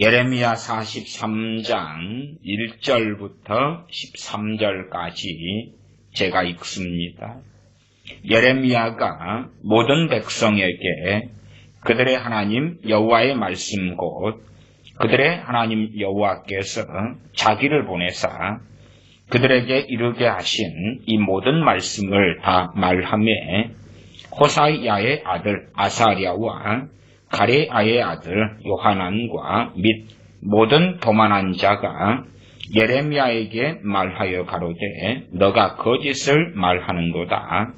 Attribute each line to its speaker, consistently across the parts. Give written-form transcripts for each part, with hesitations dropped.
Speaker 1: 예레미야 43장 1절부터 13절까지 제가 읽습니다. 예레미야가 모든 백성에게 그들의 하나님 여호와의 말씀 곧 그들의 하나님 여호와께서 자기를 보내사 그들에게 이르게 하신 이 모든 말씀을 다 말하매 호사이야의 아들 아사랴와 가레아의 아들 요하난과 및 모든 도만한 자가 예레미야에게 말하여 가로되 너가 거짓을 말하는도다.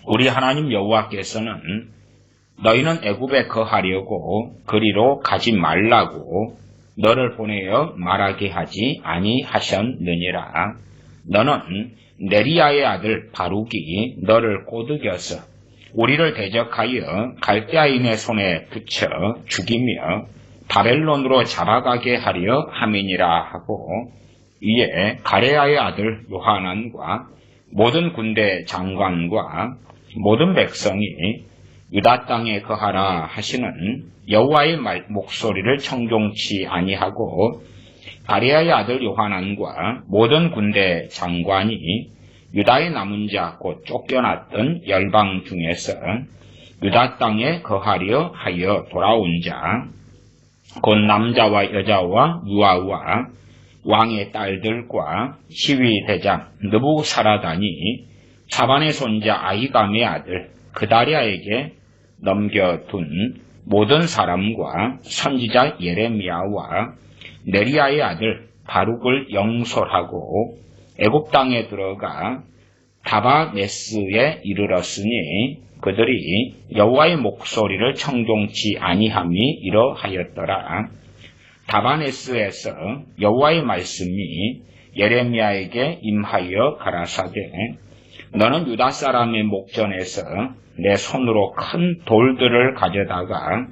Speaker 1: 우리 하나님 여호와께서는 너희는 애굽에 거하려고 그리로 가지 말라고 너를 보내어 말하게 하지 아니하셨느니라. 너는 네리야의 아들 바룩이 너를 꼬드겨서 우리를 대적하여 갈대아인의 손에 붙여 죽이며 바벨론으로 잡아가게 하려 함이니라 하고 이에 가레아의 아들 요하난과 모든 군대 장관과 모든 백성이 유다 땅에 거하라 하시는 여호와의 목소리를 청종치 아니하고 가레아의 아들 요하난과 모든 군대 장관이 유다의 남은 자 곧 쫓겨났던 열방 중에서 유다 땅에 거하려 하여 돌아온 자 곧 남자와 여자와 유아와 왕의 딸들과 시위대장 느부사라단이 사반의 손자 아히감의 아들 그다랴에게 넘겨둔 모든 사람과 선지자 예레미야와 네리야의 아들 바룩을 영솔하고 애굽 땅에 들어가 다바네스에 이르렀으니 그들이 여호와의 목소리를 청종치 아니함이 이러하였더라. 다바네스에서 여호와의 말씀이 예레미야에게 임하여 가라사대 너는 유다 사람의 목전에서 내 손으로 큰 돌들을 가져다가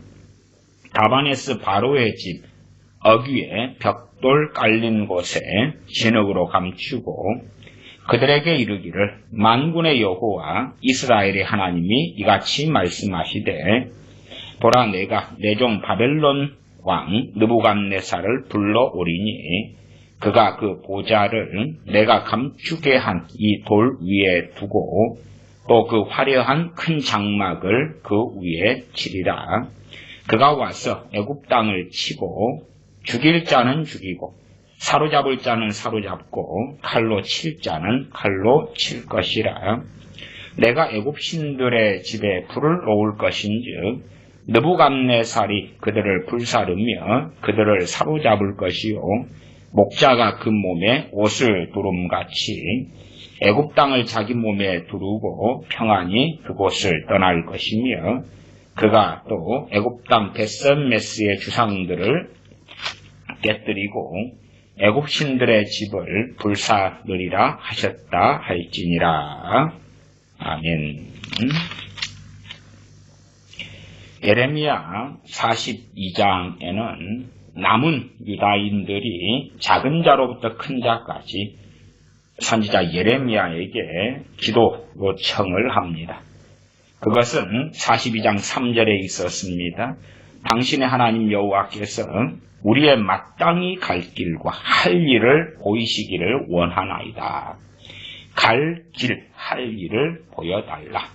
Speaker 1: 다바네스 바로의 집 어귀에 벽돌 깔린 곳에 진흙으로 감추고 그들에게 이르기를 만군의 여호와 이스라엘의 하나님이 이같이 말씀하시되 보라 내가 내 종 바벨론 왕 느부갓네살을 불러오리니 그가 그 보좌를 내가 감추게 한 이 돌 위에 두고 또 그 화려한 큰 장막을 그 위에 치리라. 그가 와서 애굽 땅을 치고 죽일 자는 죽이고 사로잡을 자는 사로잡고 칼로 칠 자는 칼로 칠 것이라. 내가 애굽 신들의 집에 불을 놓을 것인즉 느부갓네살이 그들을 불사르며 그들을 사로잡을 것이요 목자가 그 몸에 옷을 두름같이 애굽 땅을 자기 몸에 두르고 평안히 그곳을 떠날 것이며 그가 또 애굽 땅 벳셈메스의 주상들을 깨뜨리고 애굽 신들의 집을 불사르리라 하셨다 할지니라. 아멘. 예레미야 42장에는 남은 유다인들이 작은 자로부터 큰 자까지 선지자 예레미야에게 기도 요청을 합니다. 그것은 42장 3절에 있었습니다. 당신의 하나님 여호와께서 우리의 마땅히 갈 길과 할 일을 보이시기를 원하나이다. 갈 길, 할 일을 보여달라.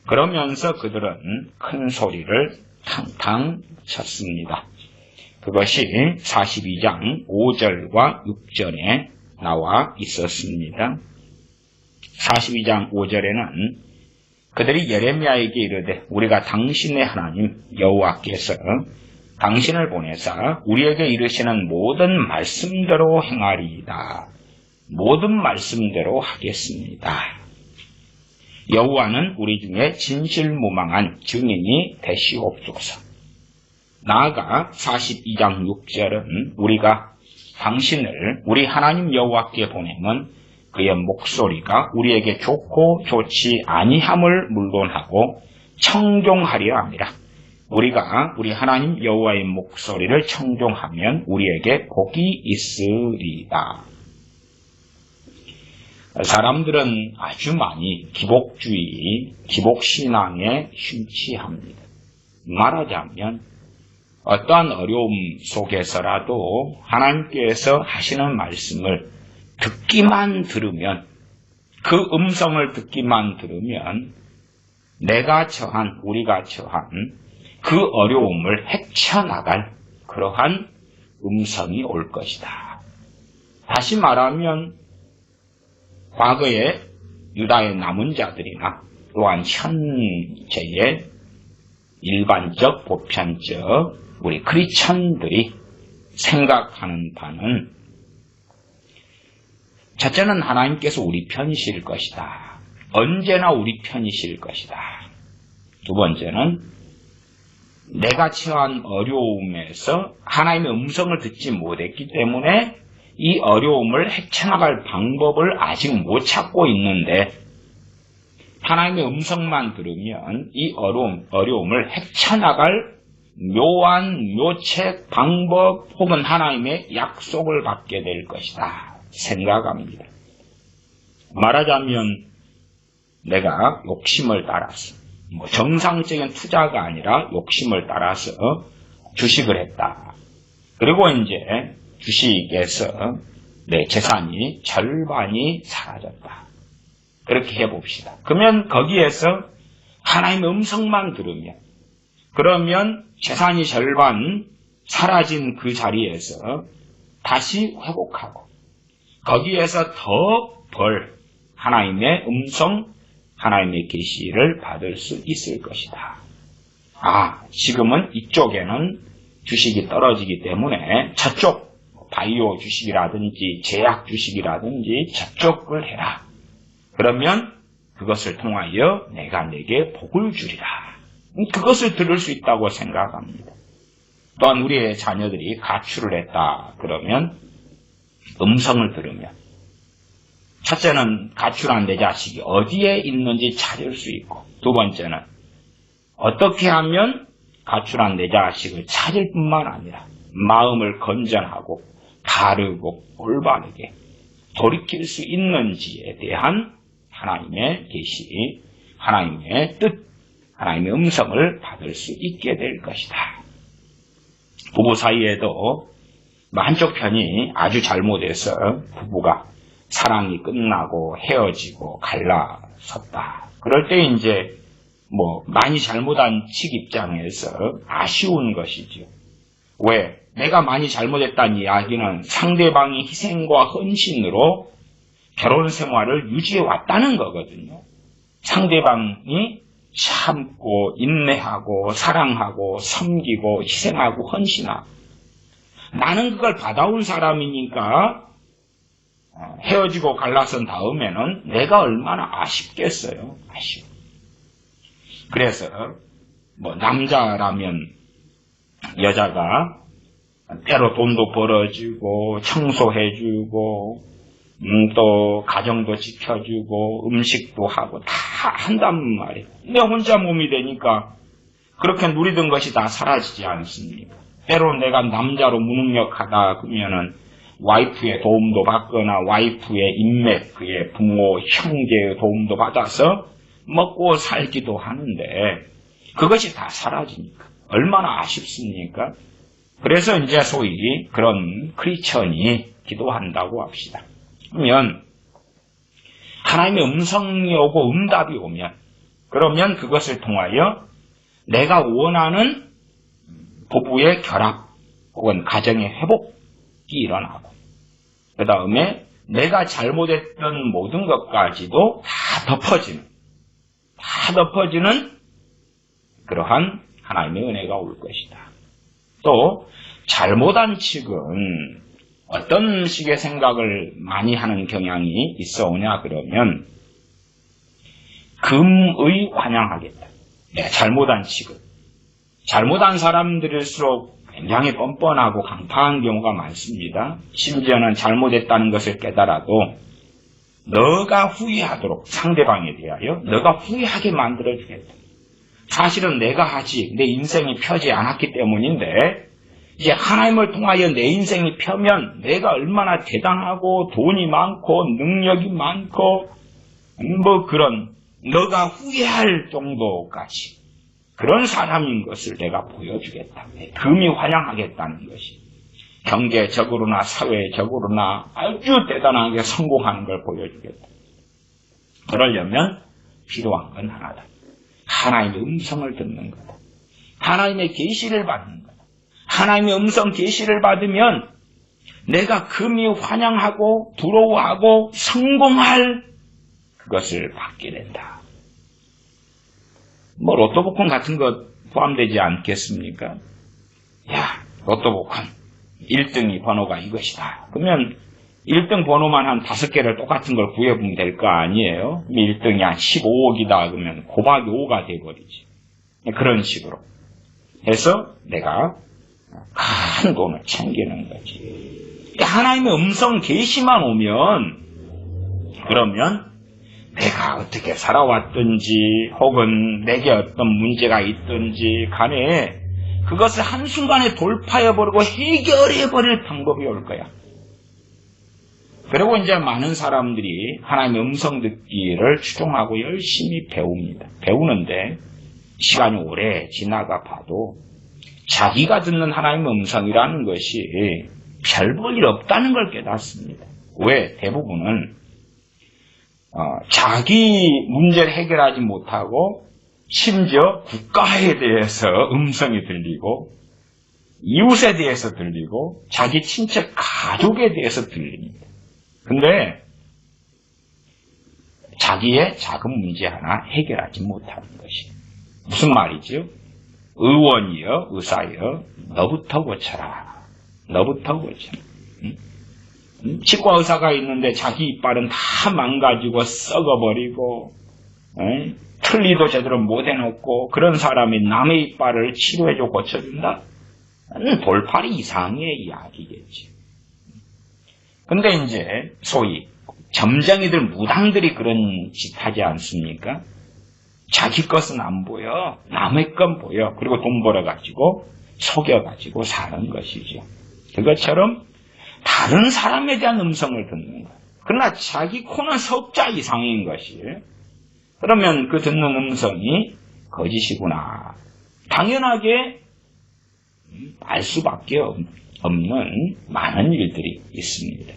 Speaker 1: 그러면서 그들은 큰 소리를 탕탕 쳤습니다. 그것이 42장 5절과 6절에 나와 있었습니다. 42장 5절에는 그들이 예레미야에게 이르되 우리가 당신의 하나님 여호와께서 당신을 보내사 우리에게 이르시는 모든 말씀대로 행하리이다. 모든 말씀대로 하겠습니다. 여호와는 우리 중에 진실무망한 증인이 되시옵소서. 나아가 42장 6절은 우리가 당신을 우리 하나님 여호와께 보내면 그의 목소리가 우리에게 좋고 좋지 아니함을 물론하고 청종하려 합니다. 우리가 우리 하나님 여호와의 목소리를 청종하면 우리에게 복이 있으리다. 사람들은 아주 많이 기복주의, 기복신앙에 심취합니다. 말하자면 어떠한 어려움 속에서라도 하나님께서 하시는 말씀을 듣기만 들으면, 그 음성을 듣기만 들으면 우리가 처한 그 어려움을 헤쳐나갈 그러한 음성이 올 것이다. 다시 말하면 과거에 유다의 남은 자들이나 또한 현재의 일반적, 보편적 우리 크리스천들이 생각하는 바는, 첫째는 하나님께서 우리 편이실 것이다. 언제나 우리 편이실 것이다. 두 번째는 내가 처한 어려움에서 하나님의 음성을 듣지 못했기 때문에 이 어려움을 헤쳐나갈 방법을 아직 못 찾고 있는데, 하나님의 음성만 들으면 이 어려움을 헤쳐나갈 묘한 묘책, 방법 혹은 하나님의 약속을 받게 될 것이다 생각합니다. 말하자면 내가 욕심을 따라서, 정상적인 투자가 아니라 욕심을 따라서 주식을 했다. 그리고 이제 주식에서 내 재산이 절반이 사라졌다. 그렇게 해봅시다. 그러면 거기에서 하나님의 음성만 들으면, 그러면 재산이 절반 사라진 그 자리에서 다시 회복하고 거기에서 더 하나님의 음성, 하나님의 계시를 받을 수 있을 것이다. 지금은 이쪽에는 주식이 떨어지기 때문에 저쪽 바이오 주식이라든지 제약 주식이라든지 저쪽을 해라. 그러면 그것을 통하여 내가 내게 복을 주리라. 그것을 들을 수 있다고 생각합니다. 또한 우리의 자녀들이 가출을 했다 그러면 음성을 들으면, 첫째는 가출한 내 자식이 어디에 있는지 찾을 수 있고, 두 번째는 어떻게 하면 가출한 내 자식을 찾을 뿐만 아니라 마음을 건전하고 바르고 올바르게 돌이킬 수 있는지에 대한 하나님의 계시, 하나님의 뜻, 하나님의 음성을 받을 수 있게 될 것이다. 부부 사이에도 한쪽 편이 아주 잘못해서 부부가 사랑이 끝나고 헤어지고 갈라섰다. 그럴 때 이제 많이 잘못한 측 입장에서 아쉬운 것이죠. 왜? 내가 많이 잘못했다는 이야기는 상대방이 희생과 헌신으로 결혼 생활을 유지해 왔다는 거거든요. 상대방이 참고 인내하고 사랑하고 섬기고 희생하고 헌신하고, 나는 그걸 받아온 사람이니까 헤어지고 갈라선 다음에는 내가 얼마나 아쉽겠어요. 아쉬워. 그래서 남자라면 여자가 때로 돈도 벌어주고 청소해주고 또 가정도 지켜주고 음식도 하고 다 한단 말이에요. 내 혼자 몸이 되니까 그렇게 누리던 것이 다 사라지지 않습니까? 때로 내가 남자로 무능력하다 그러면은 와이프의 도움도 받거나 와이프의 인맥, 그의 부모, 형제의 도움도 받아서 먹고 살기도 하는데 그것이 다 사라지니까 얼마나 아쉽습니까? 그래서 이제 소위 그런 크리스천이 기도한다고 합시다. 그러면 하나님의 음성이 오고 응답이 오면, 그러면 그것을 통하여 내가 원하는 부부의 결합 혹은 가정의 회복이 일어나고, 그 다음에 내가 잘못했던 모든 것까지도 다 덮어지는 그러한 하나님의 은혜가 올 것이다. 또 잘못한 측은 어떤 식의 생각을 많이 하는 경향이 있어 오냐 그러면 금의 환영하겠다. 잘못한 측은. 잘못한 사람들일수록 굉장히 뻔뻔하고 강팍한 경우가 많습니다. 심지어는 잘못했다는 것을 깨달아도 너가 후회하도록 상대방에 대하여 너가 후회하게 만들어주겠다. 사실은 내가 하지 내 인생이 펴지 않았기 때문인데 이제 하나님을 통하여 내 인생이 펴면 내가 얼마나 대단하고 돈이 많고 능력이 많고 그런 너가 후회할 정도까지 그런 사람인 것을 내가 보여주겠다. 금이 환영하겠다는 것이. 경제적으로나 사회적으로나 아주 대단하게 성공하는 걸 보여주겠다. 그러려면 필요한 건 하나다. 하나님의 음성을 듣는 거다. 하나님의 계시를 받는 거다. 하나님의 음성 계시를 받으면 내가 금이 환영하고 부러워하고 성공할 그것을 받게 된다. 뭐 로또 복권 같은 것 포함되지 않겠습니까? 야, 로또 복권 1등이 번호가 이것이다. 그러면 1등 번호만 한 5개를 똑같은 걸 구해보면 될 거 아니에요? 1등이 한 15억이다 그러면 곱하기 5가 돼버리지. 그런 식으로 해서 내가 큰 돈을 챙기는 거지. 하나님의 음성 계시만 오면 그러면 내가 어떻게 살아왔든지 혹은 내게 어떤 문제가 있든지 간에 그것을 한순간에 돌파해버리고 해결해버릴 방법이 올 거야. 그리고 이제 많은 사람들이 하나님의 음성 듣기를 추종하고 열심히 배웁니다. 배우는데 시간이 오래 지나가 봐도 자기가 듣는 하나님의 음성이라는 것이 별 볼 일 없다는 걸 깨닫습니다. 왜? 대부분은 자기 문제를 해결하지 못하고 심지어 국가에 대해서 음성이 들리고 이웃에 대해서 들리고 자기 친척 가족에 대해서 들립니다. 근데 자기의 작은 문제 하나 해결하지 못하는 것이 무슨 말이죠? 의원이여 의사여 너부터 고쳐라. 너부터 고쳐라. 치과 의사가 있는데 자기 이빨은 다 망가지고 썩어버리고 틀니도 제대로 못 해놓고 그런 사람이 남의 이빨을 치료해줘 고쳐준다? 돌팔이 이상의 이야기겠지. 근데 이제 소위 점쟁이들 무당들이 그런 짓 하지 않습니까? 자기 것은 안 보여. 남의 건 보여. 그리고 돈 벌어가지고 속여가지고 사는 것이죠. 그것처럼 다른 사람에 대한 음성을 듣는 거예요. 그러나 자기 코는 석자 이상인 것이. 그러면 그 듣는 음성이 거짓이구나. 당연하게 알 수밖에 없는 많은 일들이 있습니다.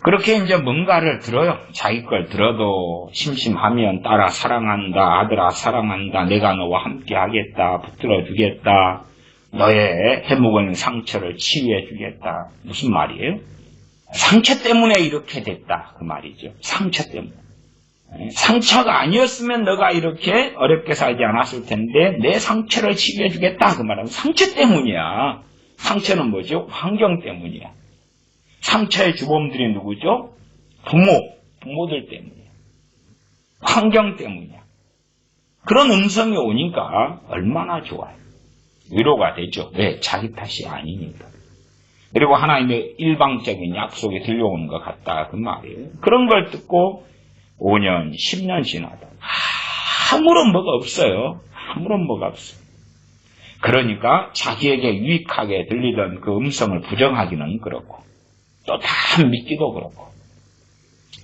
Speaker 1: 그렇게 이제 뭔가를 들어요. 자기 걸 들어도 심심하면 딸아 사랑한다, 아들아 사랑한다, 내가 너와 함께 하겠다, 붙들어 주겠다, 너의 해묵은 상처를 치유해 주겠다. 무슨 말이에요? 상처 때문에 이렇게 됐다. 그 말이죠. 상처 때문에. 상처가 아니었으면 너가 이렇게 어렵게 살지 않았을 텐데 내 상처를 치유해 주겠다. 그 말은 상처 때문이야. 상처는 뭐죠? 환경 때문이야. 상처의 주범들이 누구죠? 부모들 때문이야. 환경 때문이야. 그런 음성이 오니까 얼마나 좋아요. 위로가 되죠. 왜? 자기 탓이 아니니까. 그리고 하나님의 일방적인 약속이 들려오는 것 같다. 그 말이에요. 그런 걸 듣고 5년, 10년 지나도 아무런 뭐가 없어요. 아무런 뭐가 없어요. 그러니까 자기에게 유익하게 들리던 그 음성을 부정하기는 그렇고 또 다 믿기도 그렇고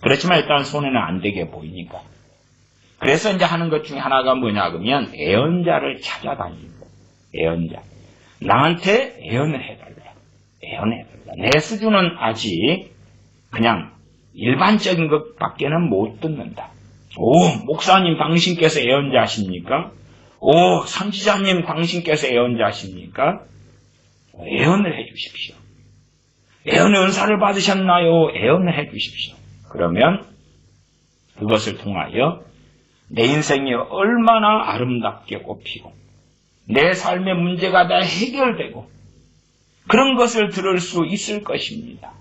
Speaker 1: 그렇지만 일단 손에는 안 되게 보이니까 그래서 이제 하는 것 중에 하나가 뭐냐 그러면 애언자를 찾아다닙니다. 애언자. 나한테 애언을 해달라. 애언해달라. 내 수준은 아직 그냥 일반적인 것밖에는 못 듣는다. 오, 목사님 당신께서 애언자십니까? 오, 선지자님 당신께서 애언자십니까? 애언을 해주십시오. 애언의 은사를 받으셨나요? 애언을 해주십시오. 그러면 그것을 통하여 내 인생이 얼마나 아름답게 꽃피고 내 삶의 문제가 다 해결되고 그런 것을 들을 수 있을 것입니다.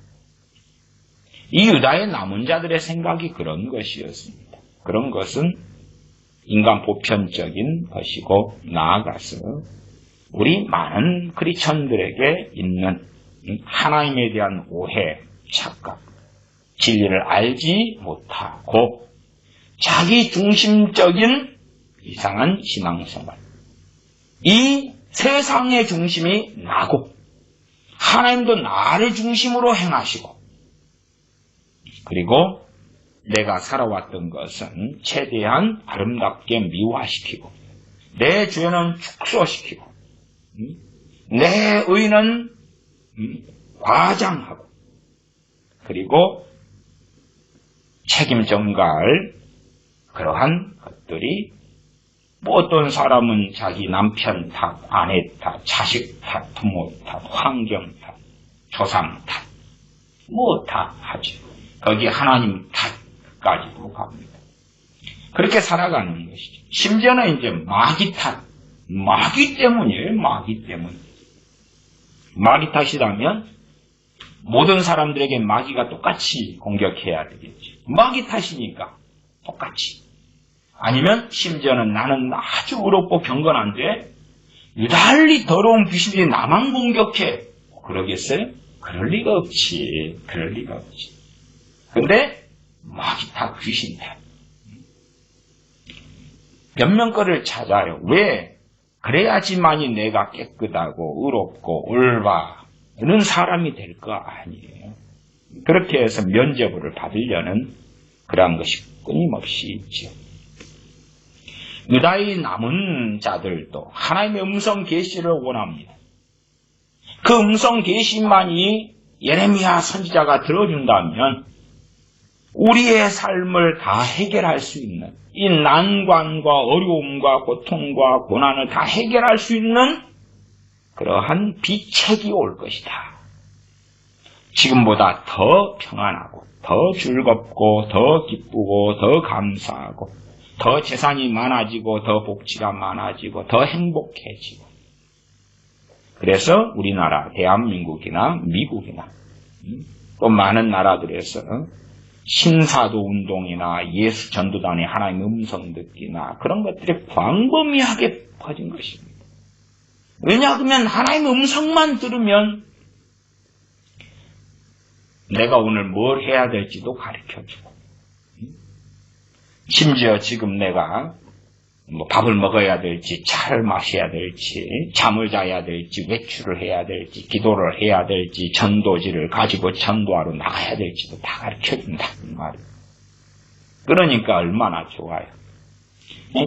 Speaker 1: 이 유다의 남은 자들의 생각이 그런 것이었습니다. 그런 것은 인간 보편적인 것이고 나아가서 우리 많은 크리스천들에게 있는 하나님에 대한 오해, 착각, 진리를 알지 못하고 자기 중심적인 이상한 신앙생활. 이 세상의 중심이 나고 하나님도 나를 중심으로 행하시고 그리고 내가 살아왔던 것은 최대한 아름답게 미화시키고 내 죄는 축소시키고 내 의는 과장하고 그리고 책임 전가할 그러한 것들이 뭐 어떤 사람은 자기 남편 탓, 아내 탓, 자식 탓, 부모 탓, 환경 탓, 조상 탓, 뭐 다 하죠. 거기 하나님 탓까지도 갑니다. 그렇게 살아가는 것이죠. 심지어는 이제 마귀 탓, 마귀 때문이에요. 마귀 때문. 마귀 탓이라면 모든 사람들에게 마귀가 똑같이 공격해야 되겠죠. 마귀 탓이니까 똑같이. 아니면 심지어는 나는 아주 어렵고 경건한데 유달리 더러운 귀신들이 나만 공격해. 그러겠어요? 그럴 리가 없지. 그럴 리가 없지. 근데 마귀 탓, 귀신 탓. 변명거리를 찾아요. 왜? 그래야지만이 내가 깨끗하고 의롭고 올바른 사람이 될 거 아니에요. 그렇게 해서 면죄부를 받으려는 그러한 것이 끊임없이 있죠. 유다의 남은 자들도 하나님의 음성 계시를 원합니다. 그 음성 계시만이 예레미야 선지자가 들어준다면 우리의 삶을 다 해결할 수 있는 이 난관과 어려움과 고통과 고난을 다 해결할 수 있는 그러한 비책이 올 것이다. 지금보다 더 평안하고 더 즐겁고 더 기쁘고 더 감사하고 더 재산이 많아지고 더 복지가 많아지고 더 행복해지고 그래서 우리나라 대한민국이나 미국이나 또 많은 나라들에서 신사도 운동이나 예수 전도단의 하나님의 음성 듣기나 그런 것들이 광범위하게 퍼진 것입니다. 왜냐하면 하나님의 음성만 들으면 내가 오늘 뭘 해야 될지도 가르쳐주고 심지어 지금 내가 밥을 먹어야 될지 차를 마셔야 될지 잠을 자야 될지 외출을 해야 될지 기도를 해야 될지 전도지를 가지고 전도하러 나가야 될지도 다 가르쳐준다는 말이에요. 그러니까 얼마나 좋아요.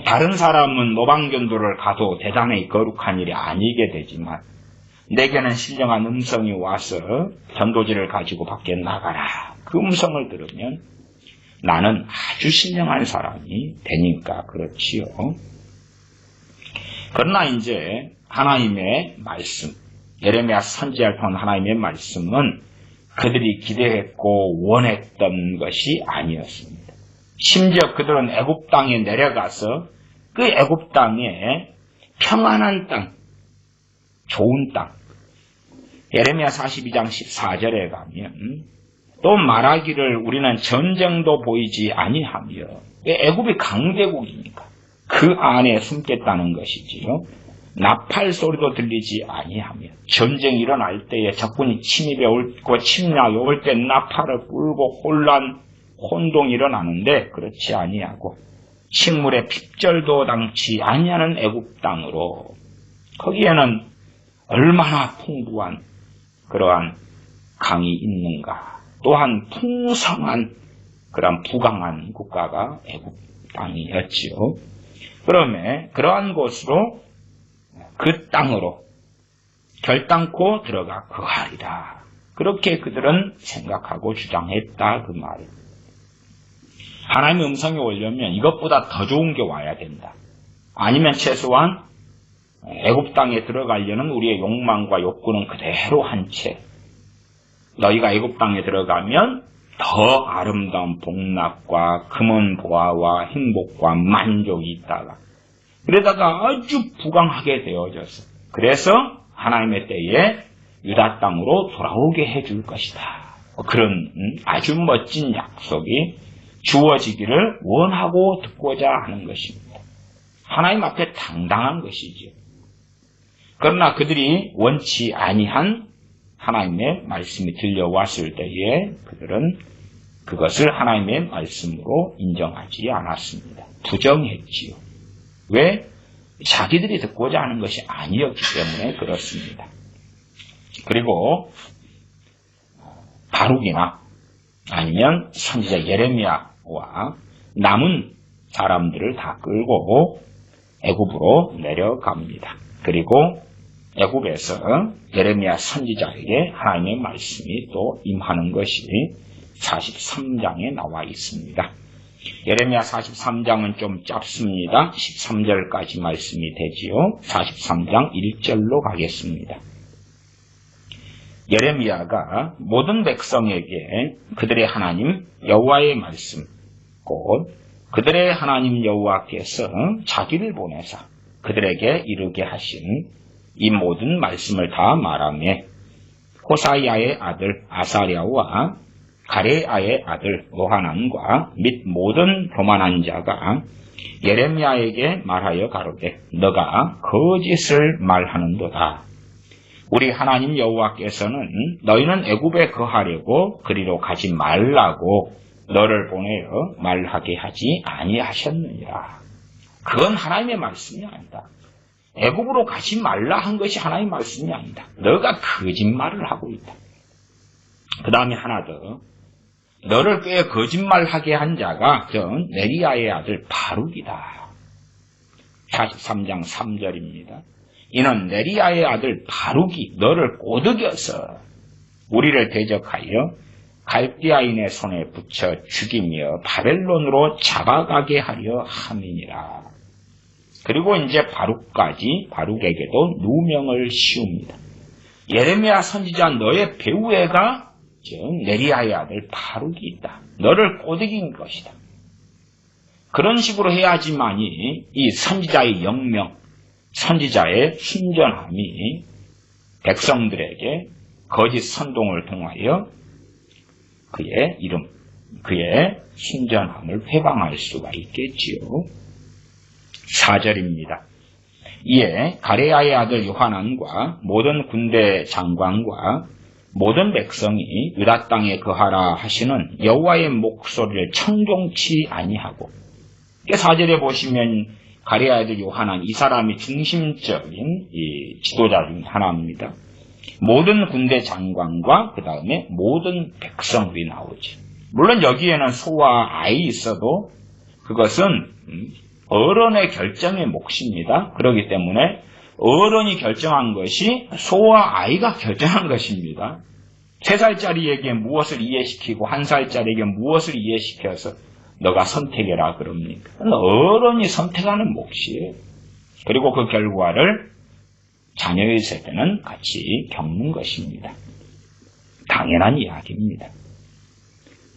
Speaker 1: 다른 사람은 노방견도를 가도 대단히 거룩한 일이 아니게 되지만 내게는 신령한 음성이 와서 전도지를 가지고 밖에 나가라. 그 음성을 들으면 나는 아주 신령한 사람이 되니까 그렇지요. 그러나 이제 하나님의 말씀, 예레미야 선지자를 통한 하나님의 말씀은 그들이 기대했고 원했던 것이 아니었습니다. 심지어 그들은 애굽 땅에 내려가서 그 애굽 땅에 평안한 땅, 좋은 땅, 예레미야 42장 14절에 가면 또 말하기를 우리는 전쟁도 보이지 아니하며 애굽이 강대국이니까 그 안에 숨겠다는 것이지요. 나팔 소리도 들리지 아니하며 전쟁이 일어날 때에 적군이 침입해 올고 침략해 올 때 나팔을 불고 혼동이 일어나는데 그렇지 아니하고 식물의 핍절도 당치 아니하는 애굽 땅으로 거기에는 얼마나 풍부한 그러한 강이 있는가. 또한 풍성한 그런 부강한 국가가 애굽 땅이었지요. 그러면 그러한 곳으로 그 땅으로 결단코 들어가 거하리라. 그렇게 그들은 생각하고 주장했다 그 말이에요. 하나님의 음성이 오려면 이것보다 더 좋은 게 와야 된다. 아니면 최소한 애굽 땅에 들어가려는 우리의 욕망과 욕구는 그대로 한 채 너희가 애굽 땅에 들어가면 더 아름다운 복락과 금은 보화와 행복과 만족이 있다가 그러다가 아주 부강하게 되어져서 그래서 하나님의 때에 유다 땅으로 돌아오게 해줄 것이다. 그런 아주 멋진 약속이 주어지기를 원하고 듣고자 하는 것입니다. 하나님 앞에 당당한 것이지요. 그러나 그들이 원치 아니한 하나님의 말씀이 들려왔을 때에 그들은 그것을 하나님의 말씀으로 인정하지 않았습니다. 부정했지요. 왜? 자기들이 듣고자 하는 것이 아니었기 때문에 그렇습니다. 그리고 바룩이나 아니면 선지자 예레미야 선지자와 남은 사람들을 다 끌고 애굽으로 내려갑니다. 그리고 애굽에서 예레미야 선지자에게 하나님의 말씀이 또 임하는 것이 43장에 나와 있습니다. 예레미야 43장은 좀 짧습니다. 13절까지 말씀이 되지요. 43장 1절로 가겠습니다. 예레미야가 모든 백성에게 그들의 하나님 여호와의 말씀, 곧 그들의 하나님 여호와께서 자기를 보내사 그들에게 이르게 하신 이 모든 말씀을 다 말하며 호사야의 아들 아사랴와 가레아의 아들 요하난과 및 모든 교만한 자가 예레미야에게 말하여 가로되 너가 거짓을 말하는도다. 우리 하나님 여호와께서는 너희는 애굽에 거하려고 그리로 가지 말라고 너를 보내어 말하게 하지 아니하셨느니라. 그건 하나님의 말씀이 아니다. 애굽으로 가지 말라 한 것이 하나님의 말씀이 아니다. 너가 거짓말을 하고 있다. 그 다음에 하나 더. 너를 꽤 거짓말하게 한 자가 네리야의 아들 바룩이다. 43장 3절입니다. 이는 네리야의 아들 바룩이 너를 꼬드겨서 우리를 대적하여 갈대아인의 손에 붙여 죽이며 바벨론으로 잡아가게 하려 함이니라. 그리고 이제 바룩에게도 누명을 씌웁니다. 예레미야 선지자 너의 배후에가 네리야의 아들 바룩이 있다. 너를 꼬드긴 것이다. 그런 식으로 해야지만이 이 선지자의 영명, 선지자의 순전함이 백성들에게 거짓 선동을 통하여 그의 이름, 그의 순전함을 회방할 수가 있겠지요. 4절입니다. 이에 가레아의 아들 요하난과 모든 군대 장관과 모든 백성이 유다 땅에 거하라 하시는 여호와의 목소리를 청종치 아니하고, 4절에 보시면 가레아의 아들 요하난, 이 사람이 중심적인 이 지도자 중 하나입니다. 모든 군대 장관과 그 다음에 모든 백성들이 나오지. 물론 여기에는 소와 아이 있어도 그것은 어른의 결정의 몫입니다. 그렇기 때문에 어른이 결정한 것이 소와 아이가 결정한 것입니다. 3살짜리에게 무엇을 이해시키고 1살짜리에게 무엇을 이해시켜서 너가 선택해라 그럽니까? 어른이 선택하는 몫이에요. 그리고 그 결과를 자녀의 세대는 같이 겪는 것입니다. 당연한 이야기입니다.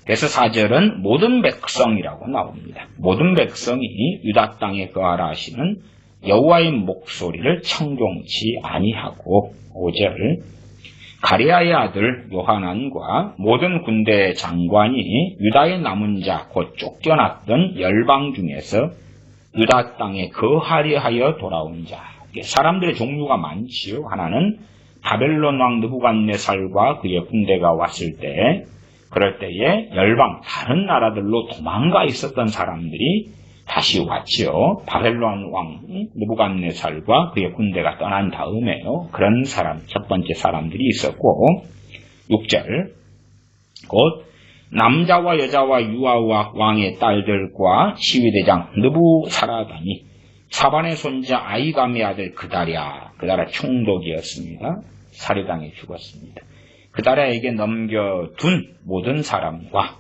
Speaker 1: 그래서 4절은 모든 백성이라고 나옵니다. 모든 백성이 유다 땅에 거하라 하시는 여호와의 목소리를 청종치 아니하고, 5절 가레아의 아들 요하난과 모든 군대 장관이 유다의 남은 자 곧 쫓겨났던 열방 중에서 유다 땅에 거하려 하여 돌아온 자. 사람들의 종류가 많지요. 하나는 바벨론 왕 느부갓네살과 그의 군대가 왔을 때, 그럴 때에 열방 다른 나라들로 도망가 있었던 사람들이 다시 왔지요. 바벨론 왕 느부갓네살과 그의 군대가 떠난 다음에요. 그런 사람, 첫 번째 사람들이 있었고, 6절 곧 남자와 여자와 유아와 왕의 딸들과 시위대장 느부사라단이 사반의 손자 아이감의 아들 그다랴 총독이었습니다. 살해당해 죽었습니다. 그다랴에게 넘겨둔 모든 사람과,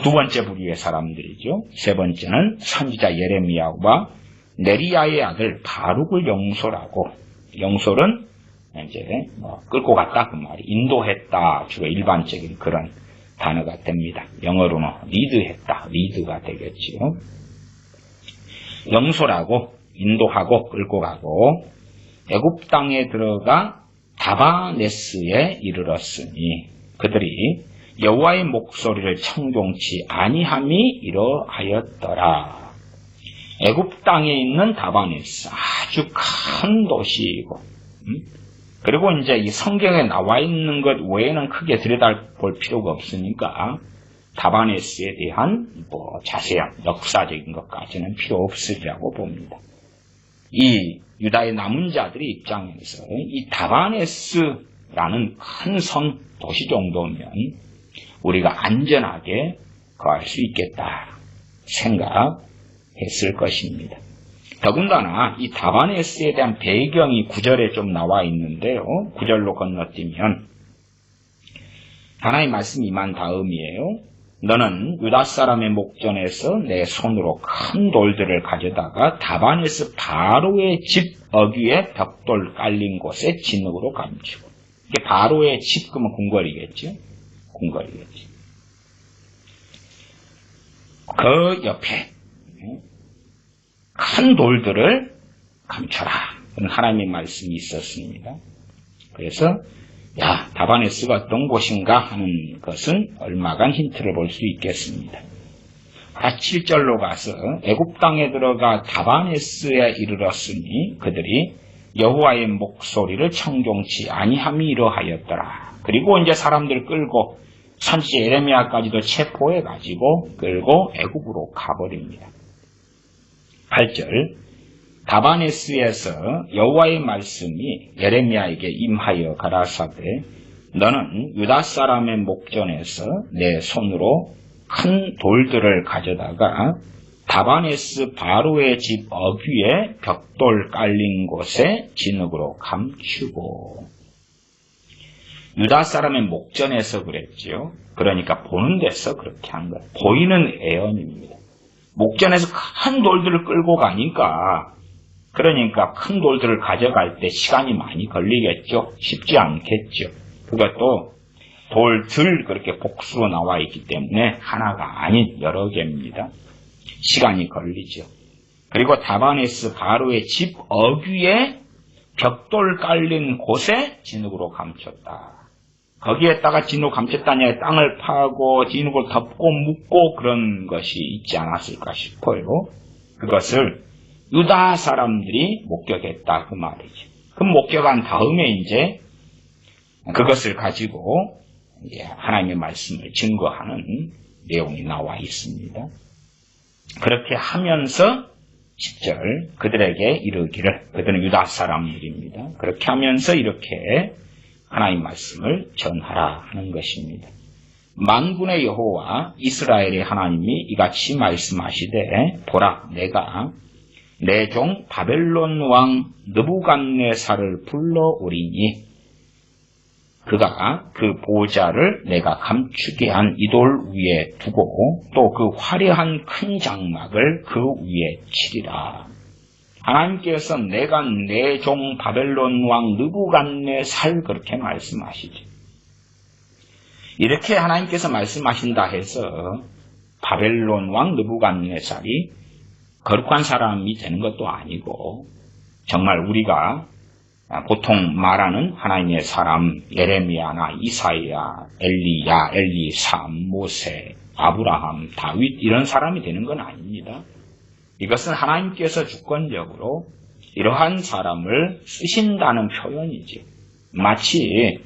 Speaker 1: 두 번째 부류의 사람들이죠. 세 번째는 선지자 예레미야와 네리야의 아들 바룩을 영솔하고, 영솔은 이제 끌고 갔다 그 말이, 인도했다, 주로 일반적인 그런 단어가 됩니다. 영어로는 리드했다, 리드가 되겠지요. 영솔하고 인도하고 끌고 가고 애굽 땅에 들어가 다바네스에 이르렀으니 그들이 여호와의 목소리를 청종치 아니함이 이러하였더라. 애굽 땅에 있는 다바네스, 아주 큰 도시이고, 그리고 이제 이 성경에 나와 있는 것 외에는 크게 들여다볼 필요가 없으니까 다바네스에 대한 자세한 역사적인 것까지는 필요 없으리라고 봅니다. 이 유다의 남은 자들의 입장에서 이 다바네스라는 큰 성 도시 정도면 우리가 안전하게 거할 수 있겠다 생각했을 것입니다. 더군다나 이 다바네스에 대한 배경이 9절에 좀 나와 있는데요. 9절로 건너뛰면 하나님 말씀이 임한 다음이에요. 너는 유다 사람의 목전에서 내 손으로 큰 돌들을 가져다가 다바네스 바로의 집 어귀에 벽돌 깔린 곳에 진흙으로 감추고. 이게 바로의 집 그러면 궁궐이겠죠. 궁궐이겠죠. 그 옆에 큰 돌들을 감춰라. 그런 하나님의 말씀이 있었습니다. 그래서 다바네스가 어떤 곳인가 하는 것은 얼마간 힌트를 볼 수 있겠습니다. 7절로 가서 애굽 땅에 들어가 다바네스에 이르렀으니 그들이 여호와의 목소리를 청종치 아니함이 이러하였더라. 그리고 이제 사람들 끌고 선지자 예레미야까지도 체포해가지고 끌고 애굽으로 가버립니다. 8절 다바네스에서 여호와의 말씀이 예레미야에게 임하여 가라사대 너는 유다 사람의 목전에서 내 손으로 큰 돌들을 가져다가 다바네스 바로의 집 어귀에 벽돌 깔린 곳에 진흙으로 감추고. 유다 사람의 목전에서 그랬지요. 그러니까 보는 데서 그렇게 한 거예요. 보이는 애언입니다. 목전에서 큰 돌들을 끌고 가니까 그러니까 큰 돌들을 가져갈 때 시간이 많이 걸리겠죠. 쉽지 않겠죠. 그것도 돌들 그렇게 복수로 나와 있기 때문에 하나가 아닌 여러 개입니다. 시간이 걸리죠. 그리고 다바네스 바로의 집 어귀에 벽돌 깔린 곳에 진흙으로 감췄다. 거기에다가 진흙으로 감췄다니 땅을 파고 진흙을 덮고 묻고 그런 것이 있지 않았을까 싶어요. 그것을 유다 사람들이 목격했다 그 말이죠. 그 목격한 다음에 이제 그것을 가지고 하나님의 말씀을 증거하는 내용이 나와 있습니다. 그렇게 하면서 10절 그들에게 이르기를, 그들은 유다 사람들입니다. 그렇게 하면서 이렇게 하나님 말씀을 전하라 하는 것입니다. 만군의 여호와 이스라엘의 하나님이 이같이 말씀하시되 보라 내가 내 종 바벨론 왕 느부갓네살을 불러오리니 그가 그 보좌를 내가 감추게 한 이 돌 위에 두고 또 그 화려한 큰 장막을 그 위에 치리라. 하나님께서 내가 내 종 바벨론 왕 느부갓네살 그렇게 말씀하시죠. 이렇게 하나님께서 말씀하신다 해서 바벨론 왕 느부갓네살이 거룩한 사람이 되는 것도 아니고 정말 우리가 보통 말하는 하나님의 사람 예레미야나 이사야, 엘리야, 엘리사, 모세, 아브라함, 다윗 이런 사람이 되는 건 아닙니다. 이것은 하나님께서 주권적으로 이러한 사람을 쓰신다는 표현이지. 마치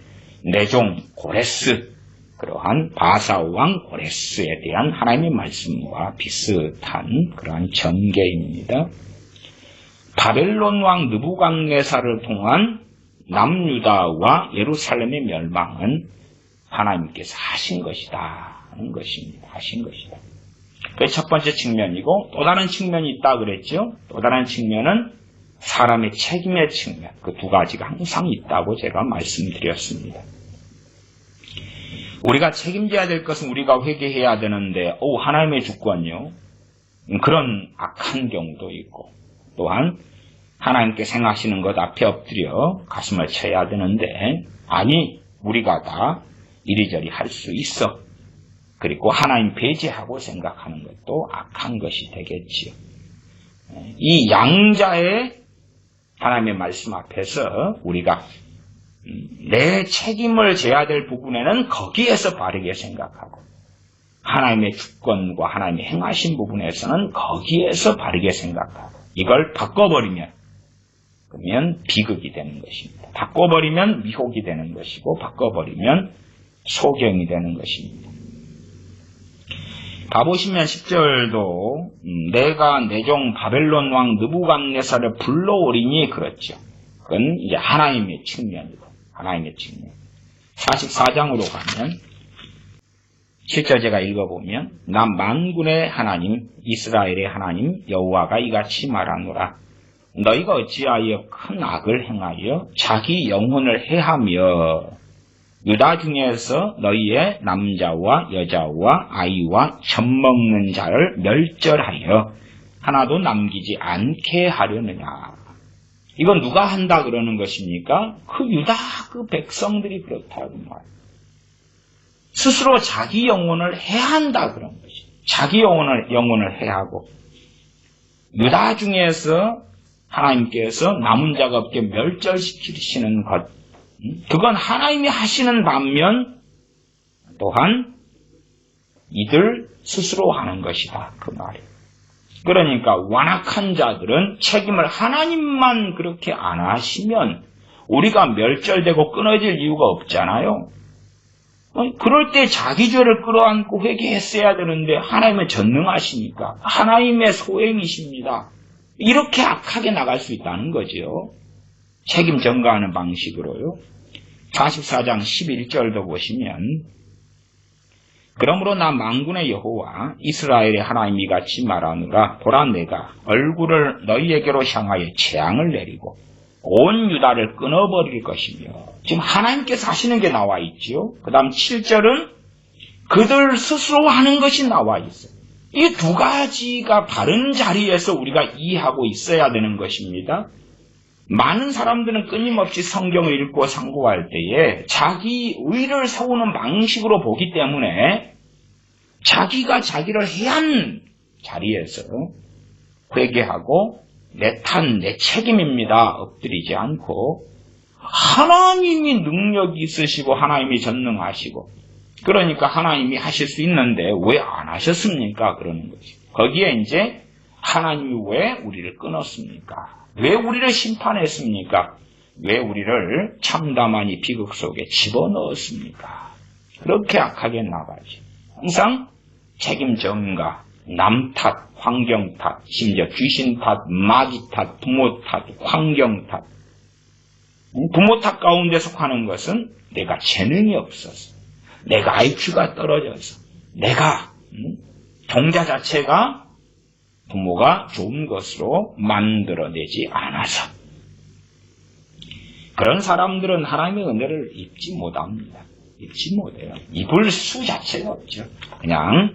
Speaker 1: 내종 고레스, 그러한 바사왕 고레스에 대한 하나님의 말씀과 비슷한 그러한 전개입니다. 바벨론 왕 느부갓네살을 통한 남유다와 예루살렘의 멸망은 하나님께서 하신 것이다 하는 것입니다. 하신 것이다. 그게 첫 번째 측면이고 또 다른 측면이 있다 그랬죠. 또 다른 측면은 사람의 책임의 측면. 그 두 가지가 항상 있다고 제가 말씀드렸습니다. 우리가 책임져야 될 것은 우리가 회개해야 되는데 하나님의 주권이요. 그런 악한 경우도 있고 또한 하나님께 생하시는 것 앞에 엎드려 가슴을 쳐야 되는데 아니 우리가 다 이리저리 할 수 있어. 그리고 하나님 배제하고 생각하는 것도 악한 것이 되겠지요. 이 양자의 하나님의 말씀 앞에서 우리가 내 책임을 져야 될 부분에는 거기에서 바르게 생각하고 하나님의 주권과 하나님의 행하신 부분에서는 거기에서 바르게 생각하고 이걸 바꿔버리면 그러면 비극이 되는 것입니다. 바꿔버리면 미혹이 되는 것이고 바꿔버리면 소경이 되는 것입니다. 가보시면 10절도 내가 내 종 바벨론 왕 느부갓네살을 불러오리니 그렇죠. 그건 이제 하나님의 측면이고 하나님의 측면. 44장으로 가면 실제 제가 읽어보면 나 만군의 하나님 이스라엘의 하나님 여호와가 이같이 말하노라. 너희가 어찌하여 큰 악을 행하여 자기 영혼을 해하며 유다 중에서 너희의 남자와 여자와 아이와 젖먹는 자를 멸절하여 하나도 남기지 않게 하려느냐. 이건 누가 한다 그러는 것입니까? 그 유다 그 백성들이 그렇다고 말이에요. 스스로 자기 영혼을 해한다 그런 것이죠. 자기 영혼을 해하고 유다 중에서 하나님께서 남은 자가 없게 멸절시키시는 것, 그건 하나님이 하시는 반면 또한 이들 스스로 하는 것이다 그 말이에요. 그러니까 완악한 자들은 책임을 하나님만 그렇게 안 하시면 우리가 멸절되고 끊어질 이유가 없잖아요. 그럴 때 자기 죄를 끌어안고 회개했어야 되는데 하나님은 전능하시니까 하나님의 소행이십니다. 이렇게 악하게 나갈 수 있다는 거죠. 책임 전가하는 방식으로요. 44장 11절도 보시면 그러므로 나 만군의 여호와 이스라엘의 하나님이 같이 말하노라. 보라 내가 얼굴을 너희에게로 향하여 재앙을 내리고 온 유다를 끊어버릴 것이며, 지금 하나님께서 하시는 게 나와 있지요. 그 다음 7절은 그들 스스로 하는 것이 나와 있어요. 이 두 가지가 바른 자리에서 우리가 이해하고 있어야 되는 것입니다. 많은 사람들은 끊임없이 성경을 읽고 상고할 때에 자기 의를 세우는 방식으로 보기 때문에 자기가 자기를 해한 자리에서 회개하고 내 탓, 내 책임입니다. 엎드리지 않고 하나님이 능력이 있으시고 하나님이 전능하시고 그러니까 하나님이 하실 수 있는데 왜 안 하셨습니까? 그러는 거지. 거기에 이제 하나님이 왜 우리를 끊었습니까? 왜 우리를 심판했습니까? 왜 우리를 참담한 이 비극 속에 집어넣었습니까? 그렇게 악하게 나가지. 항상 책임 전가, 남 탓, 환경 탓, 심지어 귀신 탓, 마귀 탓, 부모 탓, 환경 탓. 부모 탓 가운데 속하는 것은 내가 재능이 없어서, 내가 IQ가 떨어져서, 내가 동자 자체가 부모가 좋은 것으로 만들어내지 않아서 그런 사람들은 하나님의 은혜를 입지 못합니다. 입지 못해요. 입을 수 자체가 없죠. 그냥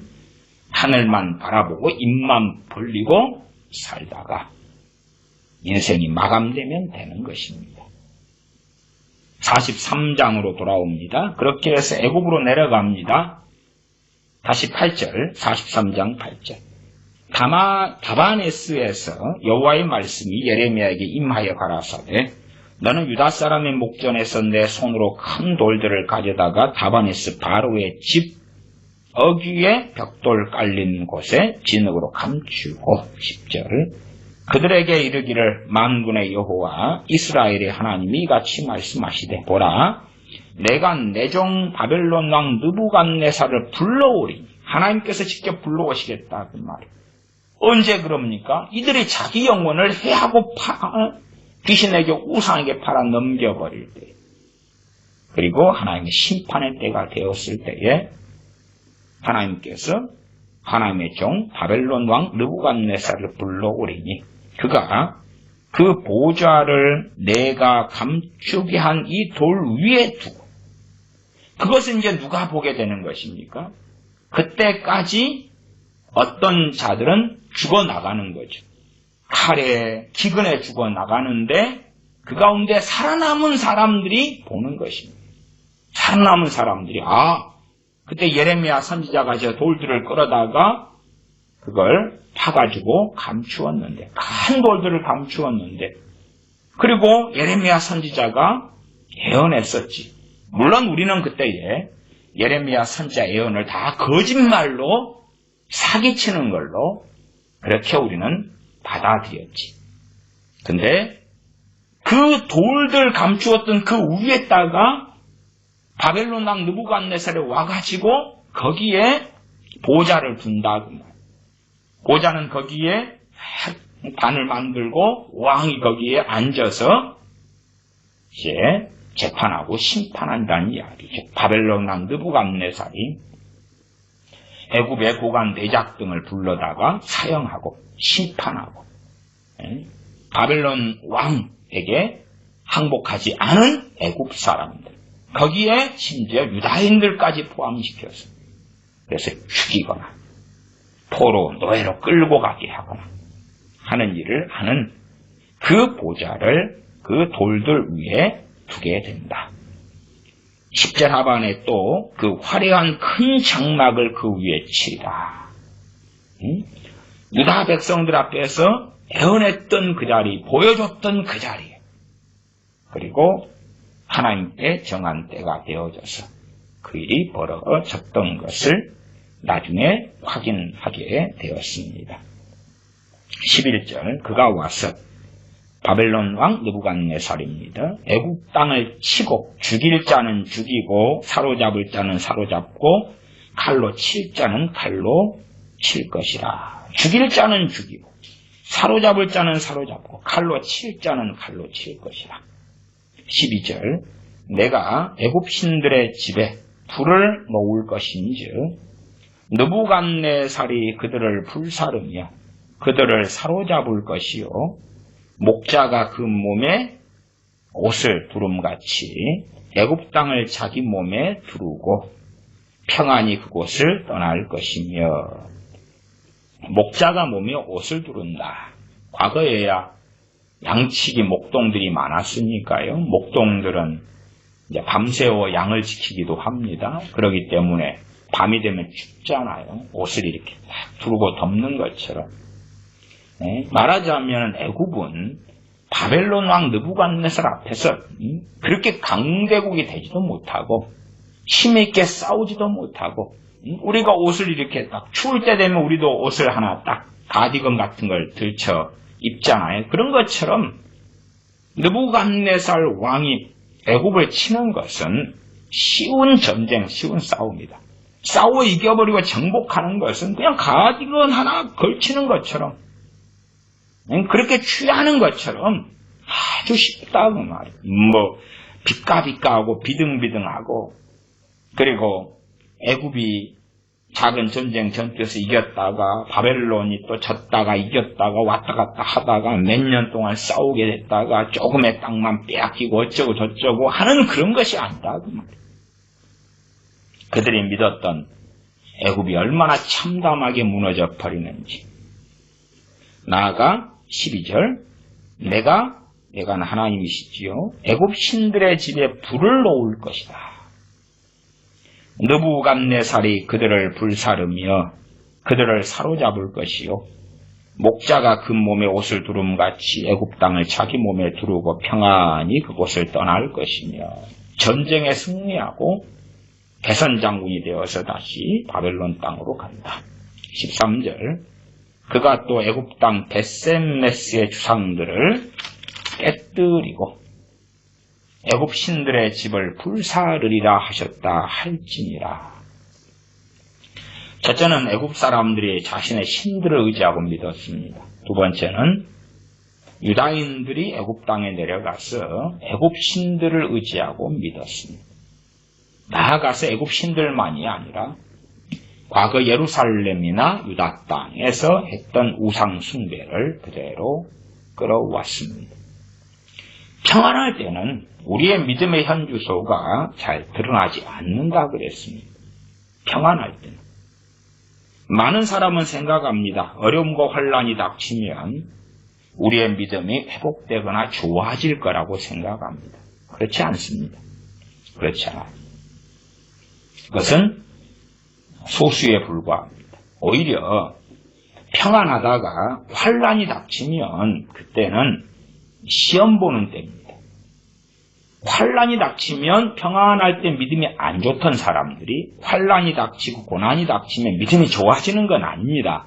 Speaker 1: 하늘만 바라보고 입만 벌리고 살다가 인생이 마감되면 되는 것입니다. 43장으로 돌아옵니다. 그렇게 해서 애굽으로 내려갑니다. 다시 8절, 43장 8절. 다바네스에서 여호와의 말씀이 예레미야에게 임하여 가라사대 너는 유다 사람의 목전에서 내 손으로 큰 돌들을 가져다가 다바네스 바로의 집 어귀에 벽돌 깔린 곳에 진흙으로 감추고 10절 그들에게 이르기를 만군의 여호와 이스라엘의 하나님이 이같이 말씀하시되 보라 내가 내 종 바벨론 왕 느부갓네살을 불러오리니 하나님께서 직접 불러오시겠다 그 말이에요. 언제 그럽니까? 이들이 자기 영혼을 해하고 귀신에게 우상에게 팔아 넘겨버릴 때 그리고 하나님의 심판의 때가 되었을 때에 하나님께서 하나님의 종 바벨론 왕 느부갓네살을 불러오리니 그가 그 보좌를 내가 감추게 한 이 돌 위에 두고 그것은 이제 누가 보게 되는 것입니까? 그때까지 어떤 자들은 죽어나가는 거죠. 칼에 기근에 죽어나가는데 그 가운데 살아남은 사람들이 보는 것입니다. 살아남은 사람들이 그때 예레미야 선지자가 저 돌들을 끌어다가 그걸 파가지고 감추었는데 큰 돌들을 감추었는데 그리고 예레미야 선지자가 예언했었지. 물론 우리는 그때에 예레미야 선지자 예언을 다 거짓말로 사기치는 걸로 그렇게 우리는 받아들였지. 근데 그 돌들 감추었던 그 위에다가 바벨론 왕 느부갓네살이 와가지고 거기에 보좌를 둔다. 보좌는 거기에 단을 만들고 왕이 거기에 앉아서 이제 재판하고 심판한다는 이야기죠. 바벨론 왕 느부갓네살이 애굽의 고관 대작 등을 불러다가 사형하고 심판하고 바벨론 왕에게 항복하지 않은 애굽 사람들, 거기에 심지어 유다인들까지 포함시켜서 그래서 죽이거나 포로 노예로 끌고 가게 하거나 하는 일을 하는 그 보좌를 그 돌들 위에 두게 된다. 10절 하반에 또 그 화려한 큰 장막을 그 위에 치리라. 유다 백성들 앞에서 애원했던 그 자리, 보여줬던 그 자리, 그리고 하나님께 정한 때가 되어져서 그 일이 벌어졌던 것을 나중에 확인하게 되었습니다. 11절, 그가 와서 바벨론 왕 느부갓네살입니다. 애굽 땅을 치고 죽일 자는 죽이고 사로잡을 자는 사로잡고 칼로 칠 자는 칼로 칠 것이라. 죽일 자는 죽이고 사로잡을 자는 사로잡고 칼로 칠 자는 칼로 칠 것이라. 12절, 내가 애굽 신들의 집에 불을 놓을 것인즉 느부갓네살이 그들을 불사르며 그들을 사로잡을 것이요 목자가 그 몸에 옷을 두름같이 애굽 땅을 자기 몸에 두르고 평안히 그곳을 떠날 것이며. 목자가 몸에 옷을 두른다. 과거에야 양치기 목동들이 많았으니까요. 목동들은 이제 밤새워 양을 지키기도 합니다. 그렇기 때문에 밤이 되면 춥잖아요. 옷을 이렇게 딱 두르고 덮는 것처럼. 말하자면 애굽은 바벨론 왕 느부갓네살 앞에서 그렇게 강대국이 되지도 못하고 힘있게 싸우지도 못하고 우리가 옷을 이렇게 딱 추울 때 되면 우리도 옷을 하나 딱 가디건 같은 걸 들쳐 입잖아요. 그런 것처럼 느부갓네살 왕이 애굽을 치는 것은 쉬운 전쟁, 쉬운 싸움이다. 싸워 이겨버리고 정복하는 것은 그냥 가디건 하나 걸치는 것처럼 그렇게 취하는 것처럼 아주 쉽다고 말이에요. 뭐 비까비까하고 비등비등하고 그리고 애굽이 작은 전쟁 전투에서 이겼다가 바벨론이 또 졌다가 이겼다가 왔다 갔다 하다가 몇 년 동안 싸우게 됐다가 조금의 땅만 빼앗기고 어쩌고 저쩌고 하는 그런 것이 아니다 그 말이에요. 그들이 믿었던 애굽이 얼마나 참담하게 무너져 버리는지. 나아가 12절, 내가 하나님이시지요. 애굽 신들의 집에 불을 놓을 것이다. 느부갓네살이 그들을 불사르며 그들을 사로잡을 것이요. 목자가 그 몸에 옷을 두름같이 애굽 땅을 자기 몸에 두르고 평안히 그곳을 떠날 것이며 전쟁에 승리하고 개선장군이 되어서 다시 바벨론 땅으로 간다. 13절, 그가 또 애굽 땅 벳셈메스의 주상들을 깨뜨리고 애굽 신들의 집을 불사르리라 하셨다 할지니라. 첫째는 애굽 사람들이 자신의 신들을 의지하고 믿었습니다. 두 번째는 유다인들이 애굽 땅에 내려가서 애굽 신들을 의지하고 믿었습니다. 나아가서 애굽 신들만이 아니라 과거 예루살렘이나 유다 땅에서 했던 우상 숭배를 그대로 끌어왔습니다. 평안할 때는 우리의 믿음의 현주소가 잘 드러나지 않는다 그랬습니다. 평안할 때는. 많은 사람은 생각합니다. 어려움과 환란이 닥치면 우리의 믿음이 회복되거나 좋아질 거라고 생각합니다. 그렇지 않습니다. 그렇지 않아요. 그것은 소수에 불과합니다. 오히려 평안하다가 환란이 닥치면 그때는 시험 보는 때입니다. 환란이 닥치면 평안할 때 믿음이 안 좋던 사람들이 환란이 닥치고 고난이 닥치면 믿음이 좋아지는 건 아닙니다.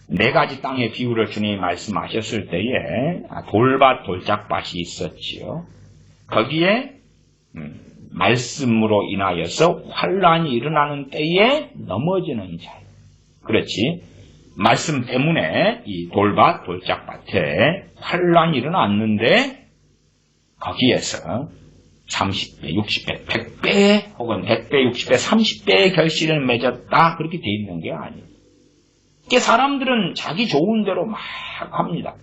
Speaker 1: 네 가지 땅의 비유를 주님이 말씀하셨을 때에 돌밭, 돌짝밭이 있었지요. 거기에 말씀으로 인하여서 환란이 일어나는 때에 넘어지는 자예요. 그렇지. 말씀 때문에 이 돌밭, 돌짝밭에 환란이 일어났는데 거기에서 30배, 60배, 100배 혹은 100배, 60배, 30배의 결실을 맺었다 그렇게 돼 있는 게 아니에요. 이게 사람들은 자기 좋은 대로 막 합니다.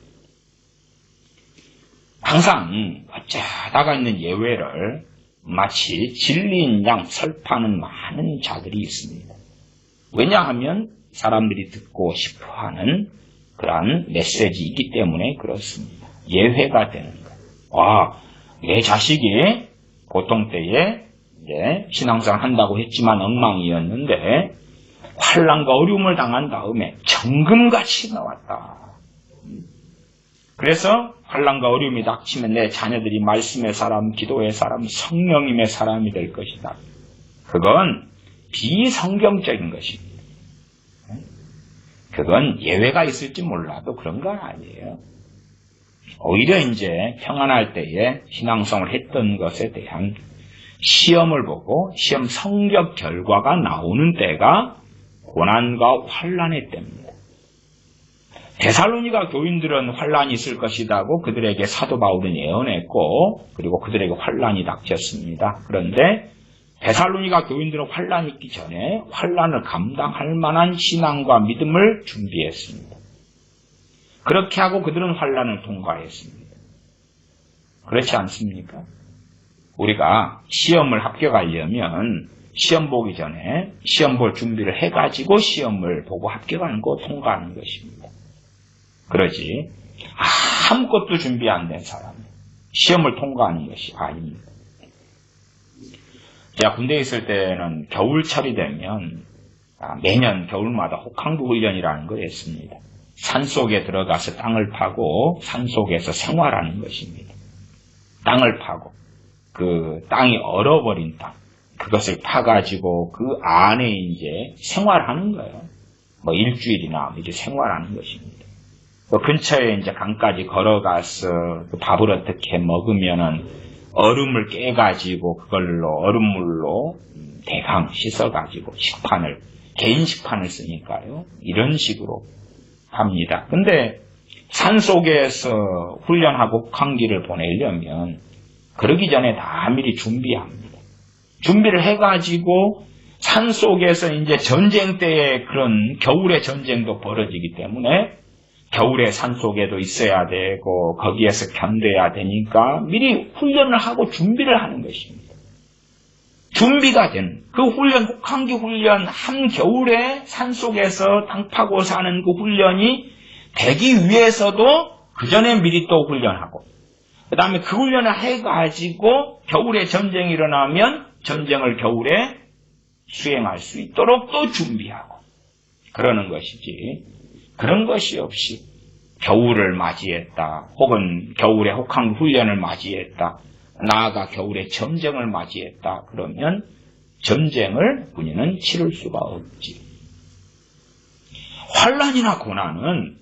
Speaker 1: 항상 어쩌다가 있는 예외를 마치 진리인 양 설파하는 많은 자들이 있습니다. 왜냐하면 사람들이 듣고 싶어하는 그러한 메시지이기 때문에 그렇습니다. 예외가 되는 거예요. 와, 내 자식이 보통 때에 신앙생활 한다고 했지만 엉망이었는데 환난과 어려움을 당한 다음에 정금같이 나왔다. 그래서 환난과 어려움이 닥치면 내 자녀들이 말씀의 사람, 기도의 사람, 성령님의 사람이 될 것이다. 그건 비성경적인 것입니다. 그건 예외가 있을지 몰라도 그런 건 아니에요. 오히려 이제 평안할 때에 신앙생활을 했던 것에 대한 시험을 보고 시험 성적 결과가 나오는 때가 고난과 환난의 때입니다. 데살로니가 교인들은 환난이 있을 것이라고 그들에게 사도 바울은 예언했고 그리고 그들에게 환난이 닥쳤습니다. 그런데 데살로니가 교인들은 환난이 있기 전에 환난을 감당할 만한 신앙과 믿음을 준비했습니다. 그렇게 하고 그들은 환난을 통과했습니다. 그렇지 않습니까? 우리가 시험을 합격하려면 시험 보기 전에 시험 볼 준비를 해가지고 시험을 보고 합격하는 거 통과하는 것입니다. 그러지 아무것도 준비 안 된 사람 시험을 통과하는 것이 아닙니다. 제가 군대에 있을 때는 겨울철이 되면 매년 겨울마다 혹한부 훈련이라는 걸 했습니다. 산속에 들어가서 땅을 파고 산속에서 생활하는 것입니다. 땅을 파고 그 땅이 얼어버린 땅 그것을 파가지고 그 안에 이제 생활하는 거예요. 뭐 일주일이나 이제 생활하는 것입니다. 그 근처에 이제 강까지 걸어가서 그 밥을 어떻게 먹으면은 얼음을 깨가지고 그걸로 얼음물로 대강 씻어가지고 식판을 개인 식판을 쓰니까요. 이런 식으로 합니다. 근데 산속에서 훈련하고 혹한기를 보내려면 그러기 전에 다 미리 준비합니다. 준비를 해가지고 산속에서 이제 전쟁 때에 그런 겨울의 전쟁도 벌어지기 때문에 겨울에 산속에도 있어야 되고 거기에서 견뎌야 되니까 미리 훈련을 하고 준비를 하는 것입니다. 준비가 된 그 훈련, 혹한기 훈련, 한겨울에 산속에서 땅 파고 사는 그 훈련이 되기 위해서도 그 전에 미리 또 훈련하고 그 다음에 그 훈련을 해가지고 겨울에 전쟁이 일어나면 전쟁을 겨울에 수행할 수 있도록 또 준비하고 그러는 것이지 그런 것이 없이 겨울을 맞이했다 혹은 겨울에 혹한기 훈련을 맞이했다 나아가 겨울에 전쟁을 맞이했다 그러면 전쟁을 우리는 치를 수가 없지. 환난이나 고난은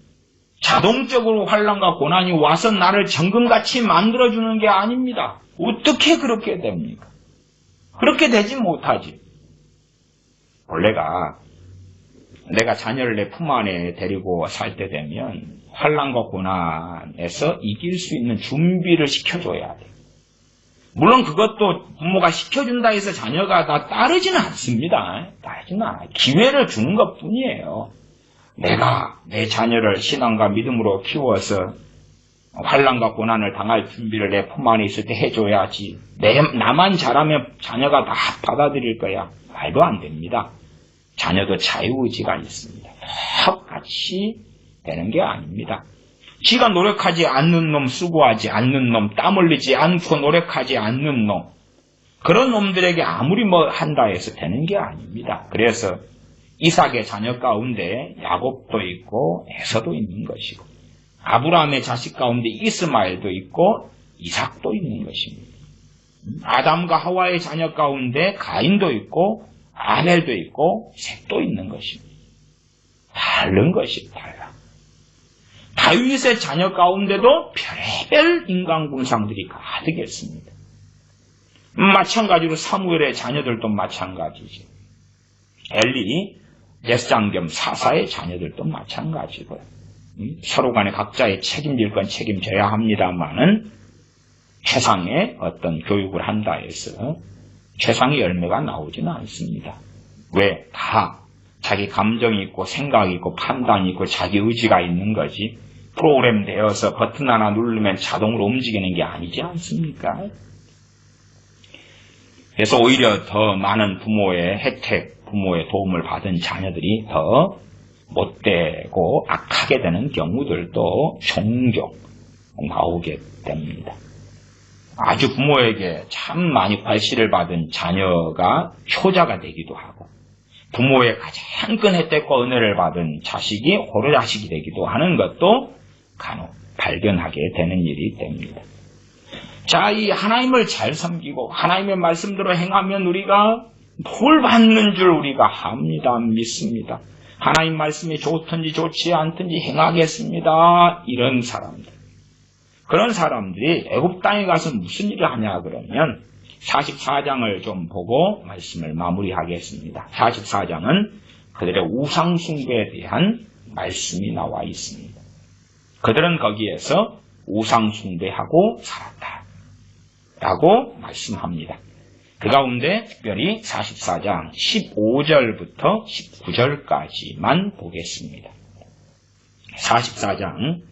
Speaker 1: 자동적으로 환난과 고난이 와서 나를 정금같이 만들어주는 게 아닙니다. 어떻게 그렇게 됩니까? 그렇게 되지 못하지. 원래가 내가 자녀를 내 품 안에 데리고 살 때 되면 환난과 고난에서 이길 수 있는 준비를 시켜줘야 돼. 물론 그것도 부모가 시켜준다 해서 자녀가 다 따르지는 않습니다. 따르지는 않아요. 기회를 주는 것 뿐이에요. 내가 내 자녀를 신앙과 믿음으로 키워서 환난과 고난을 당할 준비를 내 품 안에 있을 때 해줘야지. 나만 잘하면 자녀가 다 받아들일 거야. 말도 안 됩니다. 자녀도 자유의지가 있습니다. 똑같이 되는 게 아닙니다. 지가 노력하지 않는 놈, 수고하지 않는 놈, 땀 흘리지 않고 노력하지 않는 놈, 그런 놈들에게 아무리 뭐 한다 해서 되는 게 아닙니다. 그래서 이삭의 자녀 가운데 야곱도 있고 에서도 있는 것이고 아브라함의 자식 가운데 이스마엘도 있고 이삭도 있는 것입니다. 아담과 하와의 자녀 가운데 가인도 있고 아벨도 있고 셋도 있는 것입니다. 다른 것이 달라. 다윗의 자녀 가운데도 별의별 인간군상들이 가득했습니다. 마찬가지로 사무엘의 자녀들도 마찬가지죠. 엘리, 제사장 겸 사사의 자녀들도 마찬가지고요. 서로 간에 각자의 책임질 건 책임져야 합니다만은 최상의 어떤 교육을 한다 해서 최상의 열매가 나오지는 않습니다. 왜? 다 자기 감정이 있고 생각이 있고 판단이 있고 자기 의지가 있는 거지. 프로그램 되어서 버튼 하나 누르면 자동으로 움직이는 게 아니지 않습니까? 그래서 오히려 더 많은 부모의 혜택, 부모의 도움을 받은 자녀들이 더 못되고 악하게 되는 경우들도 종종 나오게 됩니다. 아주 부모에게 참 많이 괄시를 받은 자녀가 효자가 되기도 하고 부모의 가장 큰 혜택과 은혜를 받은 자식이 호로자식이 되기도 하는 것도 간혹 발견하게 되는 일이 됩니다. 자, 이 하나님을 잘 섬기고 하나님의 말씀대로 행하면 우리가 뭘 받는 줄 우리가 합니다. 믿습니다. 하나님 말씀이 좋든지 좋지 않든지 행하겠습니다. 이런 사람들. 그런 사람들이 애굽 땅에 가서 무슨 일을 하냐 그러면 44장을 좀 보고 말씀을 마무리하겠습니다. 44장은 그들의 우상 숭배에 대한 말씀이 나와 있습니다. 그들은 거기에서 우상 숭배하고 살았다 라고 말씀합니다. 그 가운데 특별히 44장 15절부터 19절까지만 보겠습니다. 44장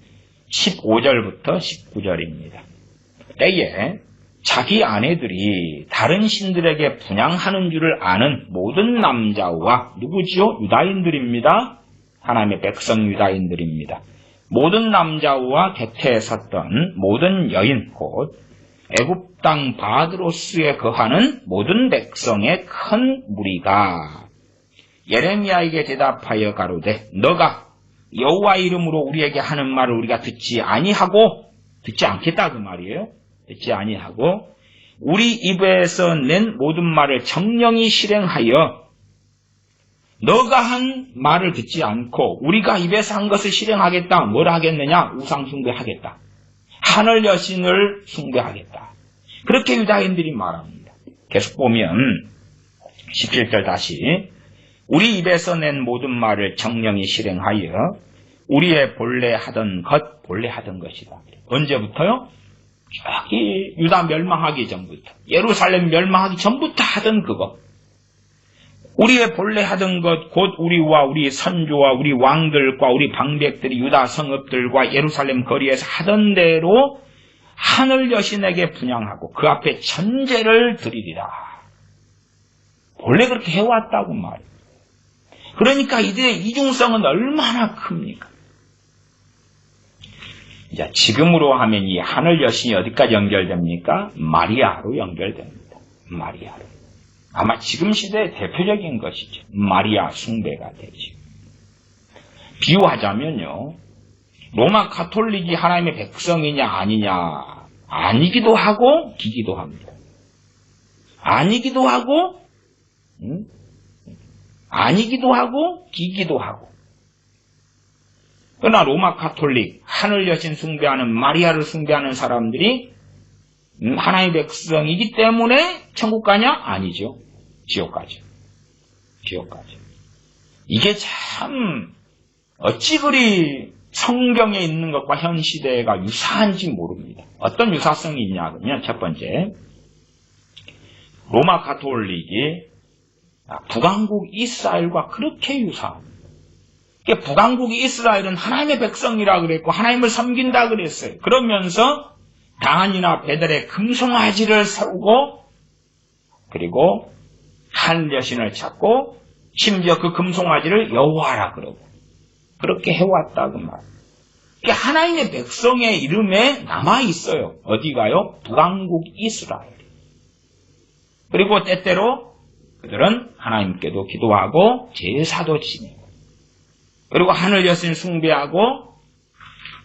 Speaker 1: 15절부터 19절입니다. 때에 자기 아내들이 다른 신들에게 분향하는 줄을 아는 모든 남자와 누구지요? 유다인들입니다. 하나님의 백성 유다인들입니다. 모든 남자와 곁에 섰던 모든 여인 곧 애굽 땅 바드로스에 거하는 모든 백성의 큰 무리가 예레미야에게 대답하여 가로되 너가 여호와 이름으로 우리에게 하는 말을 우리가 듣지 않겠다 그 말이에요. 듣지 아니하고 우리 입에서 낸 모든 말을 정령이 실행하여 너가 한 말을 듣지 않고 우리가 입에서 한 것을 실행하겠다. 뭘 하겠느냐? 우상 숭배하겠다. 하늘 여신을 숭배하겠다. 그렇게 유다인들이 말합니다. 계속 보면 17절 다시 우리 입에서 낸 모든 말을 정령이 실행하여 우리의 본래 하던 것이다. 언제부터요? 저기 유다 멸망하기 전부터 예루살렘 멸망하기 전부터 하던 그거 우리의 본래 하던 것 곧 우리와 우리 선조와 우리 왕들과 우리 방백들이 유다 성읍들과 예루살렘 거리에서 하던 대로 하늘 여신에게 분향하고 그 앞에 전제를 드리리라. 본래 그렇게 해왔다고 말이에요. 그러니까 이들의 이중성은 얼마나 큽니까? 이제 지금으로 하면 이 하늘 여신이 어디까지 연결됩니까? 마리아로 연결됩니다. 마리아로. 아마 지금 시대의 대표적인 것이죠. 마리아 숭배가 되죠. 비유하자면요. 로마 가톨릭이 하나님의 백성이냐 아니냐 아니기도 하고 기기도 합니다. 아니기도 하고 아니기도 하고 기기도 하고 그러나 로마 가톨릭 하늘 여신 숭배하는 마리아를 숭배하는 사람들이 하나님의 백성이기 때문에 천국 가냐? 아니죠. 지옥 가죠. 지옥 가죠. 이게 참 어찌 그리 성경에 있는 것과 현 시대가 유사한지 모릅니다. 어떤 유사성이 있냐 그러면 첫 번째 로마 가톨릭이 북왕국 이스라엘과 그렇게 유사합니다. 북왕국 이스라엘은 하나님의 백성이라 그랬고 하나님을 섬긴다 그랬어요. 그러면서 다한이나 베델에 금송아지를 세우고 그리고 하늘 여신을 찾고 심지어 그 금송아지를 여호와라 그러고 그렇게 해왔다 그 말. 하나님의 백성의 이름에 남아있어요. 어디가요? 북왕국 이스라엘. 그리고 때때로 그들은 하나님께도 기도하고 제사도 지내고 그리고 하늘 여신을 숭배하고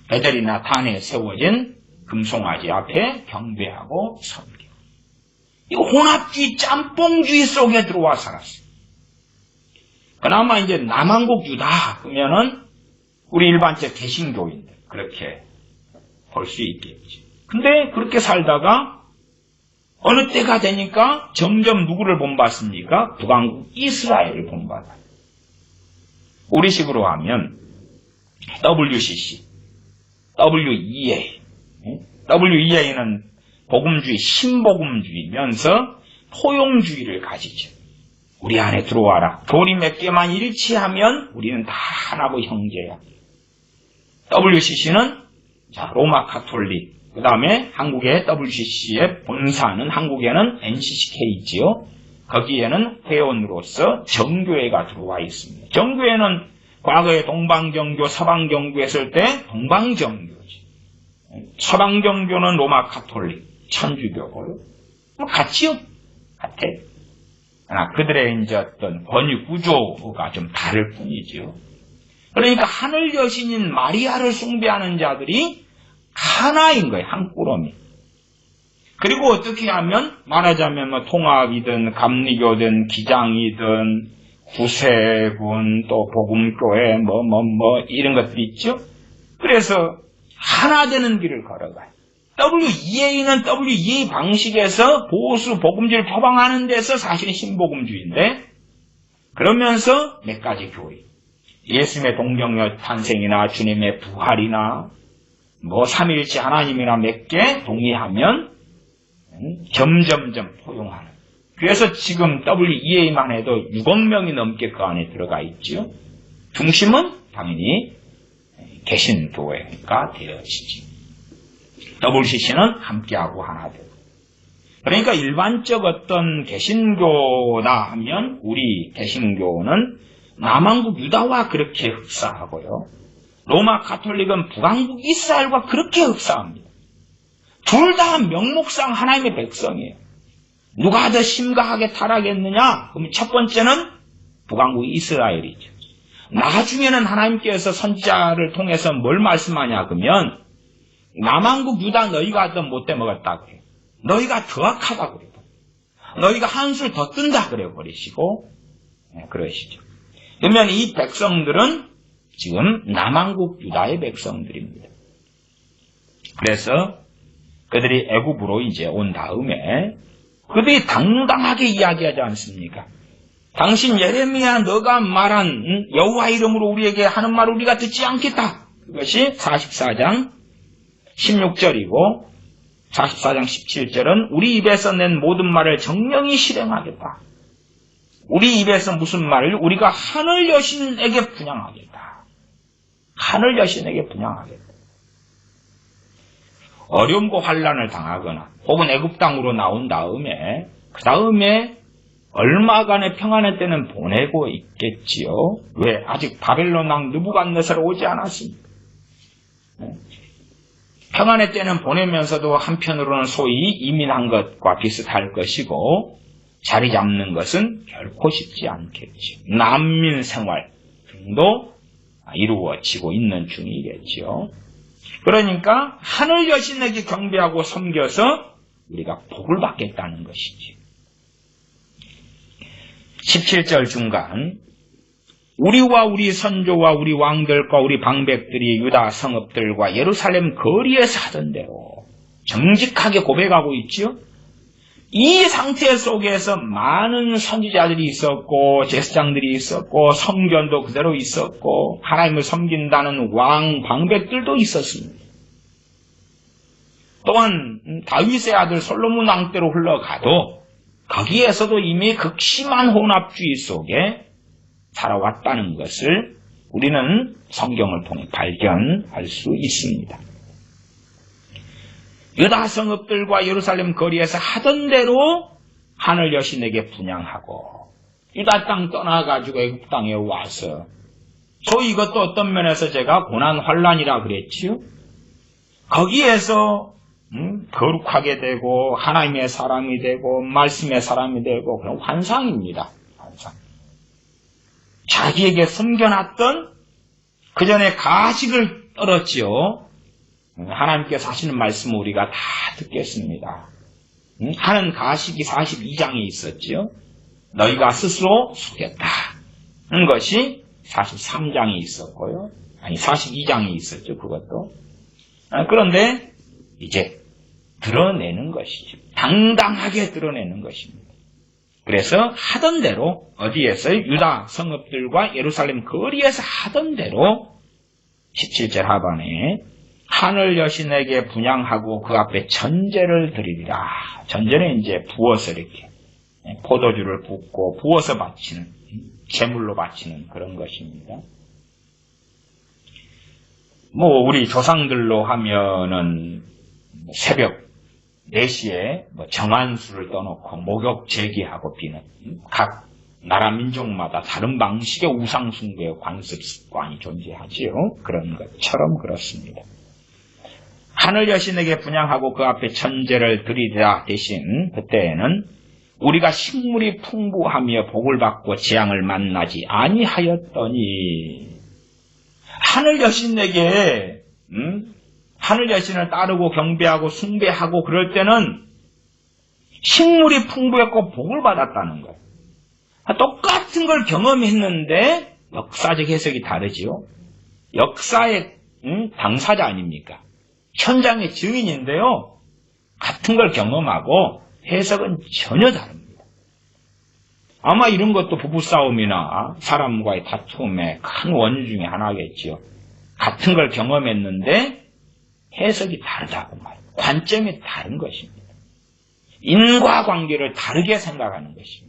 Speaker 1: 베델이나 단에 세워진 금송아지 앞에 경배하고 섬기고 이 혼합주의 짬뽕주의 속에 들어와 살았어요. 그나마 이제 남한국 유다 그러면은 우리 일반적 개신교인들 그렇게 볼 수 있겠지. 근데 그렇게 살다가 어느 때가 되니까 점점 누구를 본받습니까? 북왕국 이스라엘을 본받아요. 우리식으로 하면 WCC, WEA. WEA는 복음주의, 신복음주의면서 포용주의를 가지죠. 우리 안에 들어와라. 교리 몇 개만 일치하면 우리는 다 하나고 형제야. WCC는 로마 카톨릭, 그 다음에 한국의 WCC의 본사는 한국에는 NCCK지요. 거기에는 회원으로서 정교회가 들어와 있습니다. 정교회는 과거에 동방정교, 서방정교 했을 때 동방정교지. 서방정교는 로마 카톨릭, 천주교고요. 같지요? 같아요. 그러나 그들의 이제 어떤 권위 구조가 좀 다를 뿐이죠. 그러니까 하늘 여신인 마리아를 숭배하는 자들이 하나인 거예요. 한 꾸러미. 그리고 어떻게 하면 말하자면 뭐 통합이든 감리교든 기장이든 구세군 또 복음교회 뭐 이런 것들이 있죠. 그래서 하나 되는 길을 걸어가요. WEA는 WEA 방식에서 보수 복음주의를 표방하는 데서 사실은 신복음주의인데, 그러면서 몇 가지 교리, 예수님의 동정녀 탄생이나 주님의 부활이나 뭐 삼위일체 하나님이나 몇 개 동의하면 점점점 포용하는. 그래서 지금 WEA만 해도 6억 명이 넘게 그 안에 들어가 있죠. 중심은 당연히 개신교회가 되어지죠. WCC는 함께하고 하나 되고. 그러니까 일반적 어떤 개신교다 하면 우리 개신교는 남한국 유다와 그렇게 흡사하고요. 로마 가톨릭은 북왕국 이스라엘과 그렇게 흡사합니다. 둘 다 명목상 하나님의 백성이에요. 누가 더 심각하게 타락했느냐? 그럼 첫 번째는 북왕국 이스라엘이죠. 나중에는 하나님께서 선지자를 통해서 뭘 말씀하냐 그러면 남한국 유다 너희가 더 못돼 먹었다 그래요. 너희가 더 악하다 그래요. 너희가 한술 더 뜬다 그래 버리시고 그러시죠. 그러면 이 백성들은 지금 남한국 유다의 백성들입니다. 그래서 그들이 애굽으로 이제 온 다음에 그들이 당당하게 이야기하지 않습니까? 당신 예레미야 너가 말한 여호와 이름으로 우리에게 하는 말을 우리가 듣지 않겠다. 그것이 44장 16절이고 44장 17절은 우리 입에서 낸 모든 말을 정령히 실행하겠다. 우리 입에서 무슨 말을 우리가 하늘 여신에게 분양하겠다. 하늘 여신에게 분양하겠다. 어려움과 환난을 당하거나 혹은 애굽 땅으로 나온 다음에 그 다음에 얼마간의 평안의 때는 보내고 있겠지요. 왜? 아직 바벨론 왕 느부갓네살 오지 않았습니다. 평안의 때는 보내면서도 한편으로는 소위 이민한 것과 비슷할 것이고 자리 잡는 것은 결코 쉽지 않겠죠. 난민 생활 등도 이루어지고 있는 중이겠죠. 그러니까 하늘 여신에게 경배하고 섬겨서 우리가 복을 받겠다는 것이지. 17절 중간 우리와 우리 선조와 우리 왕들과 우리 방백들이 유다 성읍들과 예루살렘 거리에서 하던 대로 정직하게 고백하고 있죠. 이 상태 속에서 많은 선지자들이 있었고 제사장들이 있었고 성전도 그대로 있었고 하나님을 섬긴다는 왕 방백들도 있었습니다. 또한 다윗의 아들 솔로몬 왕 때로 흘러가도 거기에서도 이미 극심한 혼합주의 속에 살아왔다는 것을 우리는 성경을 통해 발견할 수 있습니다. 유다 성읍들과 예루살렘 거리에서 하던 대로 하늘 여신에게 분향하고 유다 땅 떠나가지고 애굽 땅에 와서 소위 이것도 어떤 면에서 제가 고난 환난이라 그랬지요. 거기에서 거룩하게 되고 하나님의 사람이 되고 말씀의 사람이 되고 그런 환상입니다. 환상. 자기에게 숨겨놨던 그 전에 가식을 떨었지요. 하나님께서 하시는 말씀을 우리가 다 듣겠습니다. 하는 가식이 42장에 있었지요. 너희가 스스로 속였다는 것이 43장에 있었고요. 아니 42장에 있었죠. 그것도. 그런데 이제 드러내는 것이죠. 당당하게 드러내는 것입니다. 그래서 하던 대로 어디에서 유다 성읍들과 예루살렘 거리에서 하던 대로 17절 하반에 하늘 여신에게 분향하고 그 앞에 전제를 드리리라. 전제는 이제 부어서 이렇게 포도주를 붓고 부어서 바치는, 제물로 바치는 그런 것입니다. 우리 조상들로 하면은 새벽 4시에 정한수를 떠놓고 목욕 제기하고 비는, 각 나라 민족마다 다른 방식의 우상숭배의 관습 습관이 존재하지요. 그런 것처럼 그렇습니다. 하늘 여신에게 분향하고 그 앞에 전제를 드리리라 대신 그때에는 우리가 식물이 풍부하며 복을 받고 재앙을 만나지 아니하였더니, 하늘 여신에게 하늘 여신을 따르고 경배하고 숭배하고 그럴 때는 식물이 풍부했고 복을 받았다는 거예요. 똑같은 걸 경험했는데 역사적 해석이 다르지요. 역사의 당사자 아닙니까? 현장의 증인인데요. 같은 걸 경험하고 해석은 전혀 다릅니다. 아마 이런 것도 부부싸움이나 사람과의 다툼의 큰 원인 중에 하나겠지요. 같은 걸 경험했는데 해석이 다르다고 말이에요. 관점이 다른 것입니다. 인과관계를 다르게 생각하는 것입니다.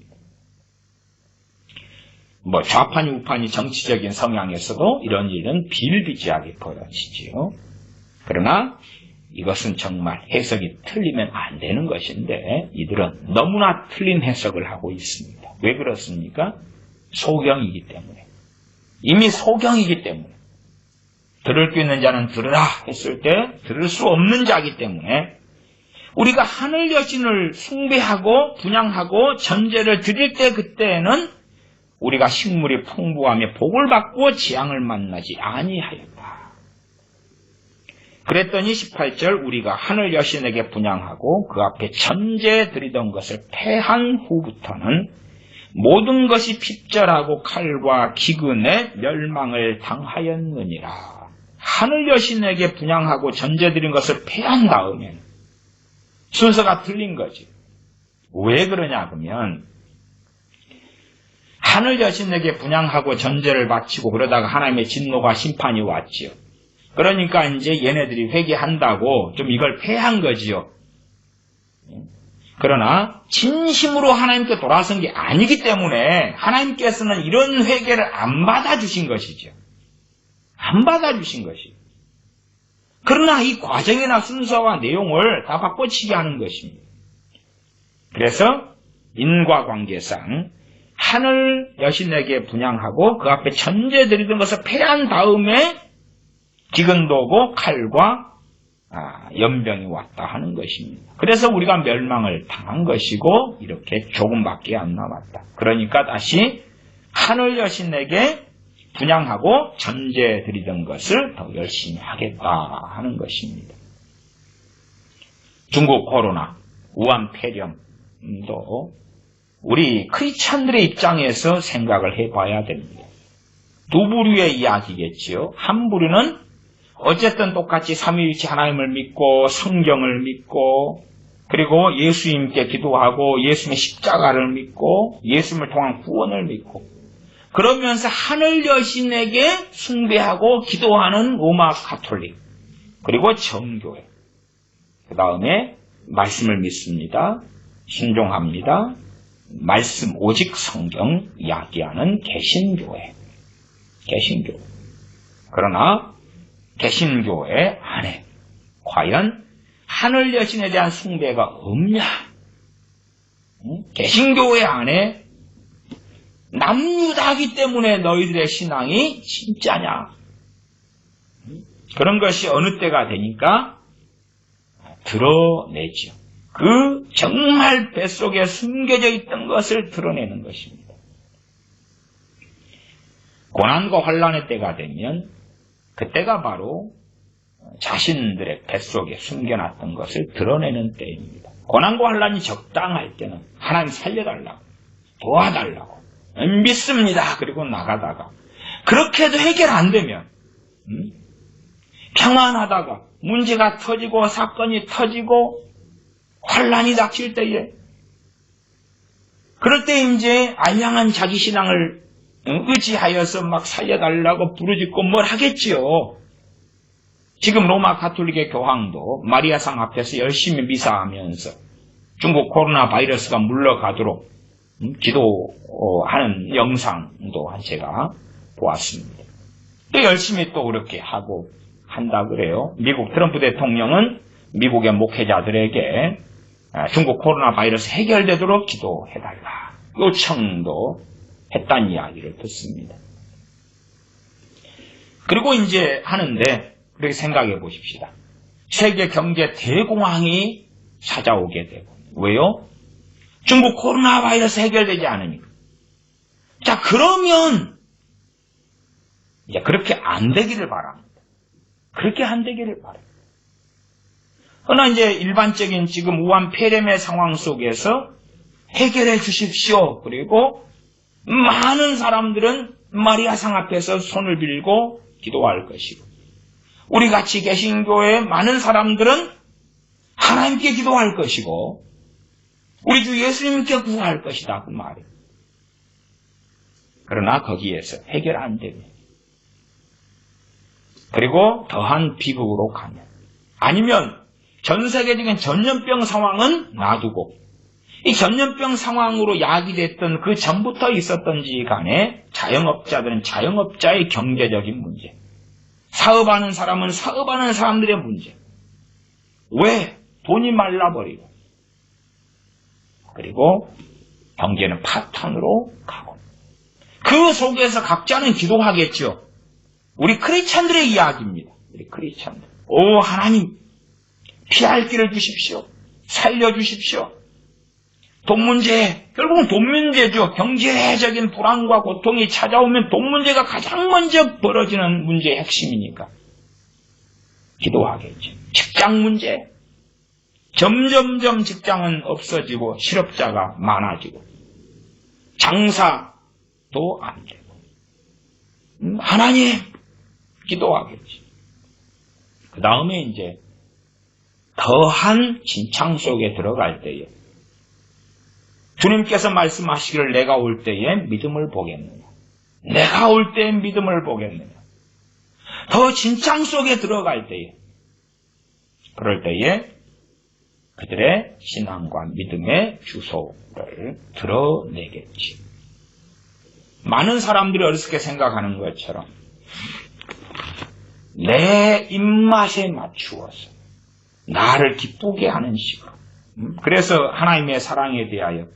Speaker 1: 좌판이 우판이 정치적인 성향에서도 이런 일은 비일비재하게 벌어지지요. 그러나 이것은 정말 해석이 틀리면 안 되는 것인데 이들은 너무나 틀린 해석을 하고 있습니다. 왜 그렇습니까? 소경이기 때문에. 이미 소경이기 때문에. 들을 수 있는 자는 들으라 했을 때 들을 수 없는 자이기 때문에 우리가 하늘 여신을 숭배하고 분향하고 전제를 드릴 때 그때에는 우리가 식물이 풍부하며 복을 받고 재앙을 만나지 아니하였다. 그랬더니 18절 우리가 하늘 여신에게 분향하고 그 앞에 전제 드리던 것을 패한 후부터는 모든 것이 핍절하고 칼과 기근에 멸망을 당하였느니라. 하늘 여신에게 분향하고 전제 드린 것을 패한 다음에 순서가 틀린 거지. 왜 그러냐 그러면 하늘 여신에게 분향하고 전제를 바치고 그러다가 하나님의 진노가 심판이 왔지요. 그러니까 이제 얘네들이 회개한다고 좀 이걸 패한 거지요. 그러나 진심으로 하나님께 돌아선 게 아니기 때문에 하나님께서는 이런 회개를 안 받아주신 것이죠. 안 받아주신 것이죠. 그러나 이 과정이나 순서와 내용을 다 바꿔치기 하는 것입니다. 그래서 인과관계상 하늘 여신에게 분향하고 그 앞에 전제 드리던 것을 패한 다음에 기근도 오고 칼과 연병이 왔다 하는 것입니다. 그래서 우리가 멸망을 당한 것이고 이렇게 조금밖에 안 남았다. 그러니까 다시 하늘 여신에게 분향하고 전제 드리던 것을 더 열심히 하겠다 하는 것입니다. 중국 코로나, 우한 폐렴도 우리 크리스찬들의 입장에서 생각을 해봐야 됩니다. 두 부류의 이야기겠지요. 한 부류는 어쨌든 똑같이 삼위일체 하나님을 믿고 성경을 믿고 그리고 예수님께 기도하고 예수님의 십자가를 믿고 예수님을 통한 구원을 믿고 그러면서 하늘 여신에게 숭배하고 기도하는 로마 가톨릭 그리고 정교회 그 다음에 말씀을 믿습니다. 순종합니다. 말씀 오직 성경 이야기하는 개신교회 그러나 개신교회 안에 과연 하늘 여신에 대한 숭배가 없냐? 개신교회 안에 남유다기 때문에 너희들의 신앙이 진짜냐? 그런 것이 어느 때가 되니까 드러내죠. 그 정말 뱃속에 숨겨져 있던 것을 드러내는 것입니다. 고난과 환난의 때가 되면 그때가 바로 자신들의 뱃속에 숨겨놨던 것을 드러내는 때입니다. 고난과 환난이 적당할 때는 하나님 살려달라고 도와달라고 믿습니다. 그리고 나가다가 그렇게도 해결 안 되면 평안하다가 문제가 터지고 사건이 터지고 환난이 닥칠 때에 그럴 때 이제 알량한 자기 신앙을 의지하여서 막 살려달라고 부르짖고 뭘 하겠지요. 지금 로마 가톨릭의 교황도 마리아상 앞에서 열심히 미사하면서 중국 코로나 바이러스가 물러가도록 기도하는 영상도 제가 보았습니다. 또 열심히 또 그렇게 하고 한다 그래요. 미국 트럼프 대통령은 미국의 목회자들에게 중국 코로나 바이러스 해결되도록 기도해달라 요청도 했다는 이야기를 듣습니다. 그리고 이제 하는데 그렇게 생각해 보십시다. 세계 경제 대공황이 찾아오게 되고 왜요? 중국 코로나 바이러스 해결되지 않으니까. 자, 그러면 이제 그렇게 안 되기를 바랍니다. 그렇게 안 되기를 바랍니다. 그러나 이제 일반적인 지금 우한 폐렴의 상황 속에서 해결해 주십시오. 그리고 많은 사람들은 마리아상 앞에서 손을 빌고 기도할 것이고 우리 같이 계신 교회의 많은 사람들은 하나님께 기도할 것이고 우리 주 예수님께 구할 것이다 그 말이에요. 그러나 거기에서 해결 안 됩니다. 그리고 더한 비극으로 가면 아니면 전 세계적인 전염병 상황은 놔두고 이 전염병 상황으로 야기됐던 그 전부터 있었던지 간에 자영업자들은 자영업자의 경제적인 문제, 사업하는 사람은 사업하는 사람들의 문제. 왜? 돈이 말라버리고 그리고 경제는 파탄으로 가고 그 속에서 각자는 기도하겠죠. 우리 크리스찬들의 이야기입니다. 우리 크리스찬들. 오 하나님 피할 길을 주십시오. 살려주십시오. 돈 문제, 결국은 돈 문제죠. 경제적인 불안과 고통이 찾아오면 돈 문제가 가장 먼저 벌어지는 문제의 핵심이니까 기도하겠죠. 직장 문제, 점점점 직장은 없어지고 실업자가 많아지고 장사도 안 되고 하나님 기도하겠지. 그 다음에 이제 더한 진창 속에 들어갈 때에 주님께서 말씀하시기를 내가 올 때에 믿음을 보겠느냐. 내가 올 때에 믿음을 보겠느냐. 더 진창 속에 들어갈 때에 그럴 때에 그들의 신앙과 믿음의 주소를 드러내겠지. 많은 사람들이 어리석게 생각하는 것처럼 내 입맛에 맞추어서 나를 기쁘게 하는 식으로 그래서 하나님의 사랑에 대하여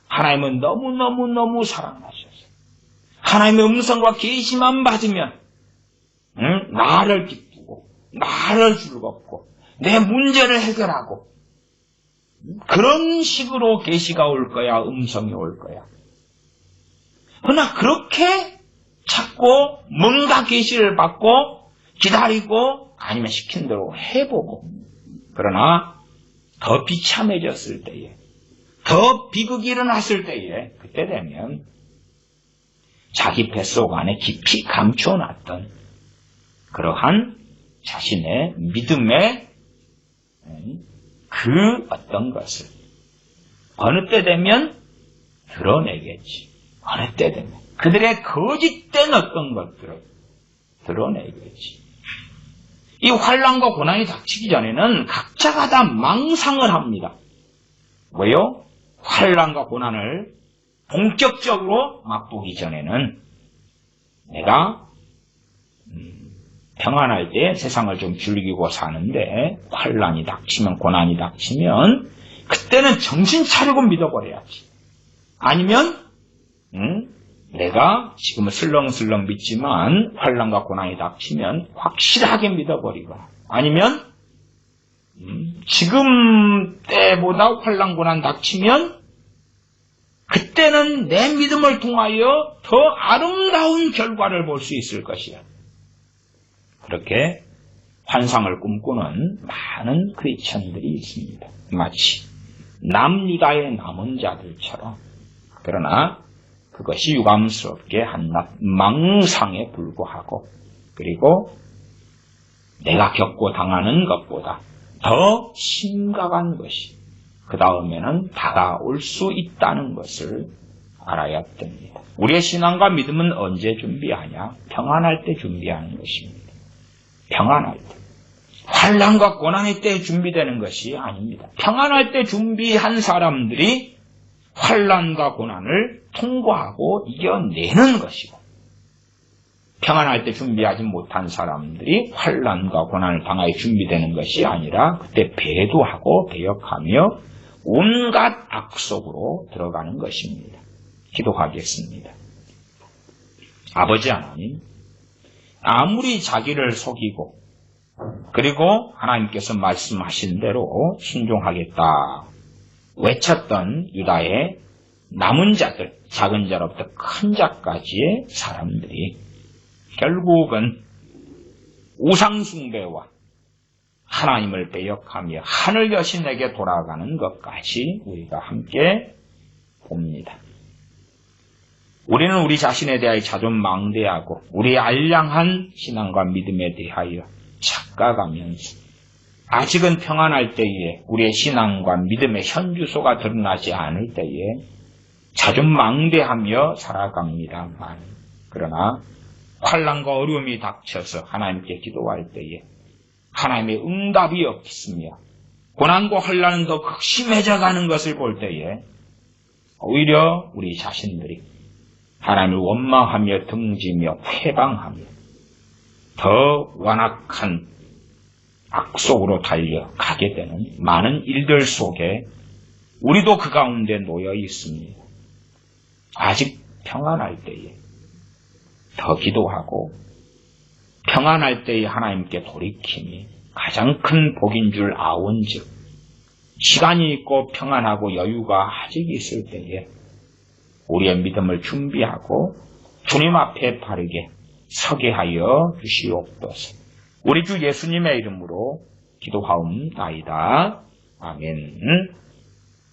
Speaker 1: 하나님은 너무너무너무 사랑하셔서 하나님의 음성과 계시만 받으면 나를 기쁘고 나를 즐겁고 내 문제를 해결하고 그런 식으로 계시가 올 거야 음성이 올 거야. 그러나 그렇게 찾고 뭔가 계시를 받고 기다리고 아니면 시킨 대로 해보고 그러나 더 비참해졌을 때에 더 비극이 일어났을 때에 그때 되면 자기 뱃속 안에 깊이 감춰놨던 그러한 자신의 믿음의 그 어떤 것을 어느 때 되면 드러내겠지. 어느 때 되면 그들의 거짓된 어떤 것들을 드러내겠지. 이 환난과 고난이 닥치기 전에는 각자가 다 망상을 합니다. 왜요? 환난과 고난을 본격적으로 맛보기 전에는 내가 평안할 때 세상을 좀 즐기고 사는데 환난이 닥치면 고난이 닥치면 그때는 정신 차리고 믿어버려야지. 아니면 내가 지금은 슬렁슬렁 믿지만 환난과 고난이 닥치면 확실하게 믿어버리거나 아니면 지금 때보다 환난 고난 닥치면 그때는 내 믿음을 통하여 더 아름다운 결과를 볼 수 있을 것이야. 그렇게 환상을 꿈꾸는 많은 크리스천들이 있습니다. 마치 남유다의 남은 자들처럼. 그러나 그것이 유감스럽게 한낱 망상에 불과하고 그리고 내가 겪고 당하는 것보다 더 심각한 것이 그 다음에는 다가올 수 있다는 것을 알아야 됩니다. 우리의 신앙과 믿음은 언제 준비하냐? 평안할 때 준비하는 것입니다. 평안할 때. 환난과 고난의 때에 준비되는 것이 아닙니다. 평안할 때 준비한 사람들이 환난과 고난을 통과하고 이겨내는 것이고, 평안할 때 준비하지 못한 사람들이 환난과 고난을 당하여 준비되는 것이 아니라 그때 배도하고 배역하며 온갖 악속으로 들어가는 것입니다. 기도하겠습니다. 아버지 하나님, 아무리 자기를 속이고 그리고 하나님께서 말씀하신 대로 순종하겠다 외쳤던 유다의 남은 자들, 작은 자로부터 큰 자까지의 사람들이 결국은 우상숭배와 하나님을 배역하며 하늘 여신에게 돌아가는 것까지 우리가 함께 봅니다. 우리는 우리 자신에 대하여 자존망대하고 우리의 알량한 신앙과 믿음에 대하여 착각하면서 아직은 평안할 때에 우리의 신앙과 믿음의 현주소가 드러나지 않을 때에 자존망대하며 살아갑니다만, 그러나 환난과 어려움이 닥쳐서 하나님께 기도할 때에 하나님의 응답이 없으며 고난과 환난은 더 극심해져 가는 것을 볼 때에 오히려 우리 자신들이 하나님을 원망하며 등지며 회방하며 더 완악한 악속으로 달려가게 되는 많은 일들 속에 우리도 그 가운데 놓여 있습니다. 아직 평안할 때에 더 기도하고 평안할 때에 하나님께 돌이킴이 가장 큰 복인 줄 아온즉, 시간이 있고 평안하고 여유가 아직 있을 때에 우리의 믿음을 준비하고 주님 앞에 바르게 서게 하여 주시옵소서. 우리 주 예수님의 이름으로 기도하옵나이다. 아멘.